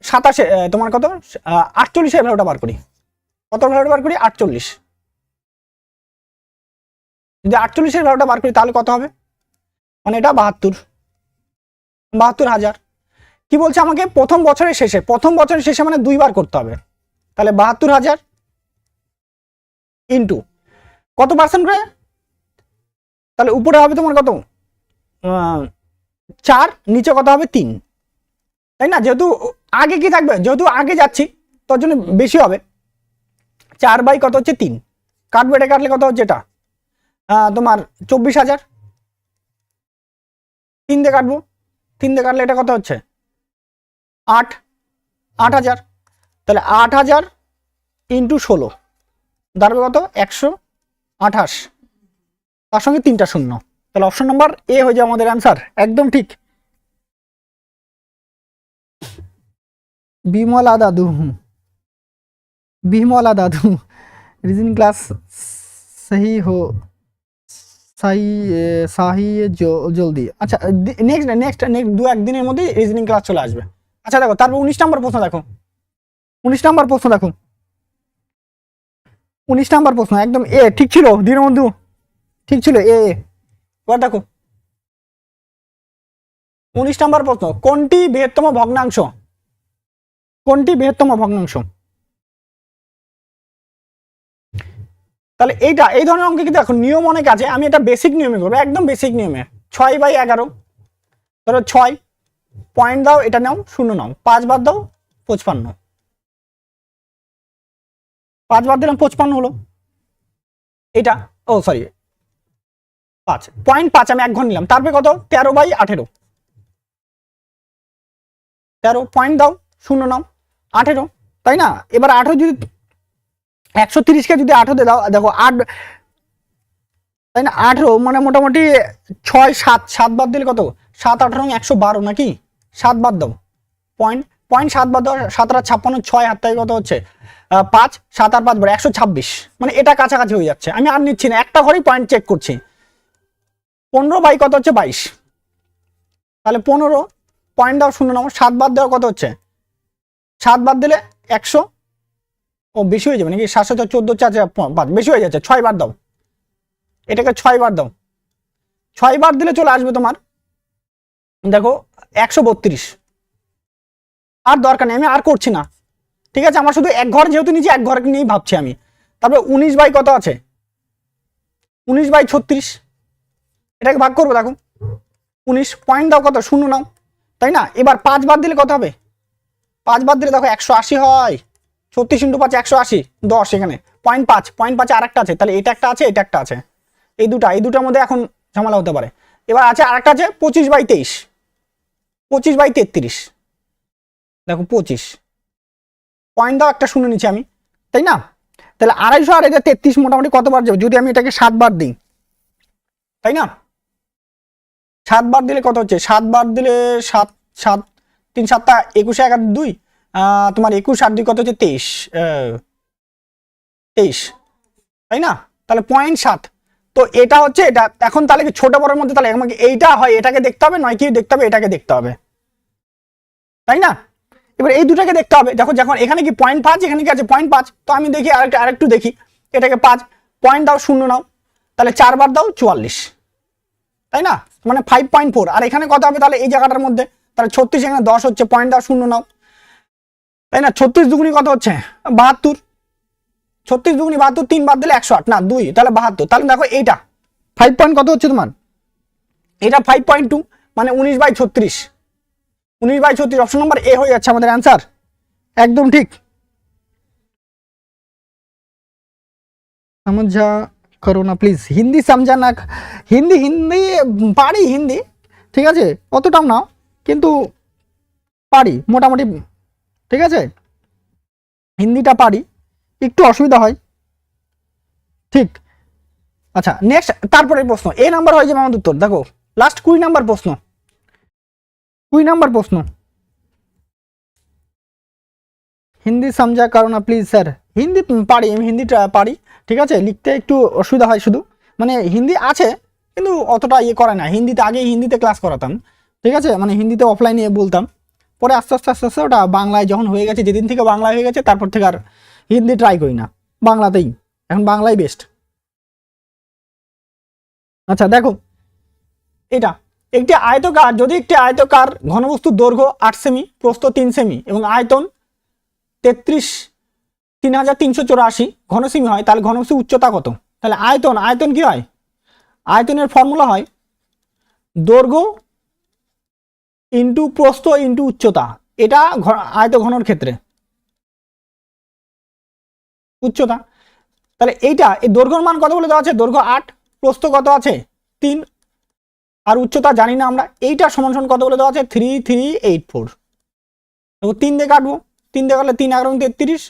27 তোমার কত 48 এর ভ্যালুটা বার করি। কত ভ্যালুটা বার করি 48। যদি 48 এর ভ্যালুটা বার করি তাহলে কত হবে, মানে এটা 72,000। কি বলছে আমাকে, প্রথম বছরের শেষে মানে 2 বার করতে হবে। তাহলে 72,000 ইন্টু কত পার্সেন্ট করে, তাহলে উপরে হবে তোমার কত 4, নিচে কত হবে 3, তাই না। যেহেতু আগে কি থাকবে, যেহেতু আগে যাচ্ছি তার জন্য বেশি হবে। 4 বাই কত হচ্ছে 3, কাটবে, এটা কাটলে কত হচ্ছে এটা তোমার 24,000। 3 দিয়ে কাটবো, 3 দিয়ে কাটলে এটা কত হচ্ছে 8,000। তাহলে 8,000 ইন্টু 16 দাঁড়াবে কত 128, তার সঙ্গে 3টা শূন্য। তাহলে অপশন নাম্বার এ হয়ে যায় আমাদের অ্যান্সার, একদম ঠিক। বিমলা দাদু, বিমলা দাদু, रीजनिंग क्लास सही हो, सही सही জলদি। আচ্ছা নেক্সট 2-1 দিনের মধ্যে রিজনিং ক্লাস চলে আসবে। আচ্ছা দেখো তারপর 19 নম্বর প্রশ্ন দেখো, 19 নম্বর প্রশ্ন দেখো, 19 নম্বর প্রশ্ন একদম এ ঠিক ছিল, দীনবন্ধু ঠিক ছিল এ। এবার দেখো 19 নম্বর প্রশ্ন, কোনটি বৃহত্তম ভগ্নাংশ, কোনটি বৃহত্তম ভগ্নাংশ। তাহলে এইটা এই ধরনের অঙ্কে কিন্তু এখন নিয়ম অনেক আছে, আমি এটা বেসিক নিয়মে করবো, একদম বেসিক নিয়মে। 6/11, ধরো 6 পয়েন্ট দাও, এটা নাও 0 নাও, 5 বাদ দাও 55, 5 বাদ দিলাম 55 হলো এটা, ও সরি 5.5 আমি 1 ঘর নিলাম, তারপরে কত 13/18, 13 পয়েন্ট দাও 0 নাও 18, তাই না। এবার 18 যদি 130কে যদি 18 দিয়ে দাও, দেখো 8, তাই না 18 মানে মোটামুটি 6 7 বাদ দিলে কত 7 18 112 নাকি, 7 বাদ দাও, পয়েন্ট 7 বাদ দাও, 7 আর 56, 6 হাত থেকে কত হচ্ছে 5, 7 আর 5 126, মানে এটা কাছাকাছি হয়ে যাচ্ছে। আমি আর নিচ্ছি না, একটা ঘরেই পয়েন্ট চেক করছি। 15 বাই কত হচ্ছে 22, তাহলে 15 পয়েন্ট দাও 0 নাও, 7 বাদ দেওয়া কত হচ্ছে, 7 বাদ দিলে 100, ও বেশি হয়ে যাবে নাকি, 714 4 বেশি হয়ে যাচ্ছে, 6 বার দাও, এটাকে 6 বার দাও, 6 বার দিলে চলে আসবে তোমার দেখো 132। আর দরকার নেই, আমি আর করছি না, ঠিক আছে। আমার শুধু এক ঘর যেহেতু নিচে, এক ঘর নিয়েই ভাবছি আমি। তারপরে 19 বাই কত আছে 19/36, এটাকে ভাগ করবো, দেখো 19 পয়েন্ট দাও কত 0 নাও, তাই না। এবার 5 বাদ দিলে কত হবে, 5 বাদ দিলে দেখো 180 হয়, 36 × 5 180, 10 এখানে 0.5 আর একটা আছে, তাহলে এটা একটা আছে, এটা একটা আছে, এই দুটার মধ্যে এখন ঝামেলা হতে পারে। এবার আছে আরেকটা আছে 25/23, 25/33, দেখো 25 পয়েন্ট দাও একটা 0 নিচে আমি, তাই না। তাহলে 250 আর এটা 33 মোটামুটি কত বার যাবে, যদি আমি এটাকে 7 বার দিই, তাই না। 7 বার দিলে কত হচ্ছে, 7 বার দিলে 7 7 3 7 21 11 2, তোমার 21 আর 2 কত হচ্ছে 23, তাই না। তাহলে 0.7, তো এটা হচ্ছে এটা। এখন তাহলে কি ছোট বড়ের মধ্যে তাহলে আমাকে এইটা হয় এটাকে দেখতে হবে, নয় কি দেখতে হবে এটাকে দেখতে হবে, তাই না। এবার এই দুটাকে দেখতে হবে, দেখো যখন এখানে কি 0.5, এখানে কি আছে 0.5, তো আমি দেখি আরেকটু দেখি, এটাকে 5 পয়েন্ট দাও 0 নাও, তাহলে 4 বার দাও 44, তাই না, মানে 5.4। আর এখানে কত হবে তাহলে এই জায়গাটার মধ্যে, তাহলে 36, এখানে 10 হচ্ছে, পয়েন্ট দাও 0 নাও, তাই না। 36 দুগুনি কত হচ্ছে 72, 36 দুগুনি 72, 3 বাদ দিলে 108 না 2, তাহলে 72। তাহলে দেখো এইটা 5 পয়েন্ট কত হচ্ছে তোমার, এটা 5.2 মানে 19/36, 19/36, অপশন নাম্বার এ হয়ে যাচ্ছে আমাদের অ্যান্সার, একদম ঠিক। समझा করো না প্লিজ। হিন্দি সমঝা না, হিন্দি হিন্দি পারি হিন্দি, ঠিক আছে, অতটাও না কিন্তু পারি মোটামুটি, ঠিক আছে, হিন্দিটা পারি, একটু অসুবিধা হয়, ঠিক। আচ্ছা নেক্সট, তারপরে প্রশ্ন এ নাম্বার হয়ে যাবে আমাদের উত্তর। দেখো লাস্ট 20 নাম্বার প্রশ্ন, 20 নাম্বার প্রশ্ন, হিন্দি সমঝা করো না প্লিজ স্যার। হিন্দি পারি, আমি হিন্দিটা পারি, ঠিক আছে, লিখতে একটু অসুবিধা হয় শুধু, মানে হিন্দি আছে কিন্তু অতটা ইয়ে করে না। হিন্দিতে আগে হিন্দিতে ক্লাস করাতাম, ঠিক আছে, মানে হিন্দিতে অফলাইনে বলতাম, পরে আস্তে আস্তে আস্তে আস্তে ওটা বাংলায় যখন হয়ে গেছে, যেদিন থেকে বাংলা হয়ে গেছে তারপর থেকে আর হিন্দি ট্রাই করি না, বাংলাতেই, এখন বাংলাই বেস্ট। আচ্ছা দেখো এটা একটি আয়তকার, যদি একটি আয়তকার ঘনবস্তুর দৈর্ঘ্য 8 সেমি, প্রস্থ 3 সেমি এবং আয়তন 33,384 ঘনসেমি হয়, তাহলে ঘনবস্তুর উচ্চতা কত? তাহলে আয়তন, আয়তন কি হয়? আয়তনের ফর্মুলা হয় দৈর্ঘ্য ইন্টু প্রস্থ ইন্টু উচ্চতা, এটা আয়ত ঘনর ক্ষেত্রে উচ্চতা। তাহলে এইটা, এই দৈর্ঘ্যর মান কত বলে দেওয়া আছে? দৈর্ঘ্য 8, প্রস্থ কত আছে? 3, আর উচ্চতা জানি না আমরা, এইটা সমান সমান কত বলে দেওয়া আছে? 3384। দেখো 3 দিয়ে কাটবো, 3 দিয়ে কাটলে 3 11 33,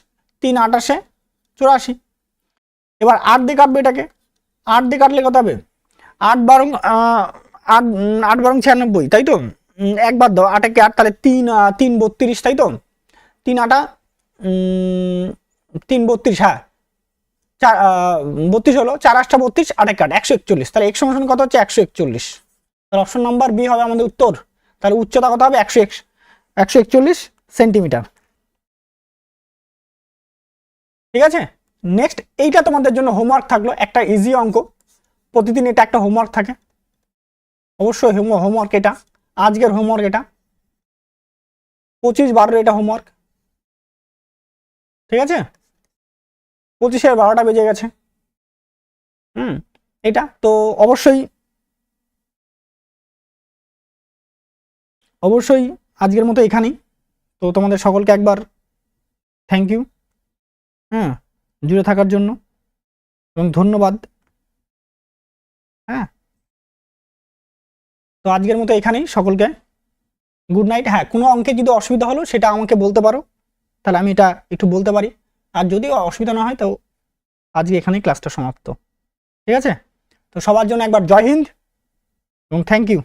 3 28 84। এবার 8 দিয়ে কাটবে এটাকে, 8 দিয়ে কাটলে কত হবে? 8 12 8 8 12 96, তাই তো, একবার দাও 8 কে 8, তাহলে 3 3 32, তাই তো, 3 8 3 32, হ্যাঁ 32 হলো, 4 8 32, 8 1 141, তাহলে x সমান কত হচ্ছে? 141। তাহলে অপশন নাম্বার বি হবে আমাদের উত্তর। তাহলে উচ্চতা কত হবে? 141 সেন্টিমিটার, ঠিক আছে। নেক্সট এইটা তোমাদের জন্য হোমওয়ার্ক থাকলো, একটা ইজি অঙ্ক, প্রতিদিন এটা একটা হোমওয়ার্ক থাকে, অবশ্যই হোমওয়ার্ক এটা, আজকের হোমওয়ার্ক এটা 25/12 এটা হোমওয়ার্ক, ঠিক আছে, 25-এর 12টা বেজে গেছে। এটা তো অবশ্যই অবশ্যই আজকের মতো এখানেই। তো তোমাদের সকলকে একবার থ্যাংক ইউ, হ্যাঁ, জুড়ে থাকার জন্য এবং ধন্যবাদ, হ্যাঁ। তো আজকের মতো এখানেই, সকলকে গুড নাইট। হ্যাঁ, কোনো অঙ্কে যদি অসুবিধা হলো সেটা আমাকে বলতে পারো, তাহলে আমি এটা একটু বলতে পারি, আর যদি অসুবিধা না হয় তো আজকে এখানেই ক্লাসটা সমাপ্ত, ঠিক আছে। তো সবার জন্য একবার জয় হিন্দ এবং থ্যাংক ইউ।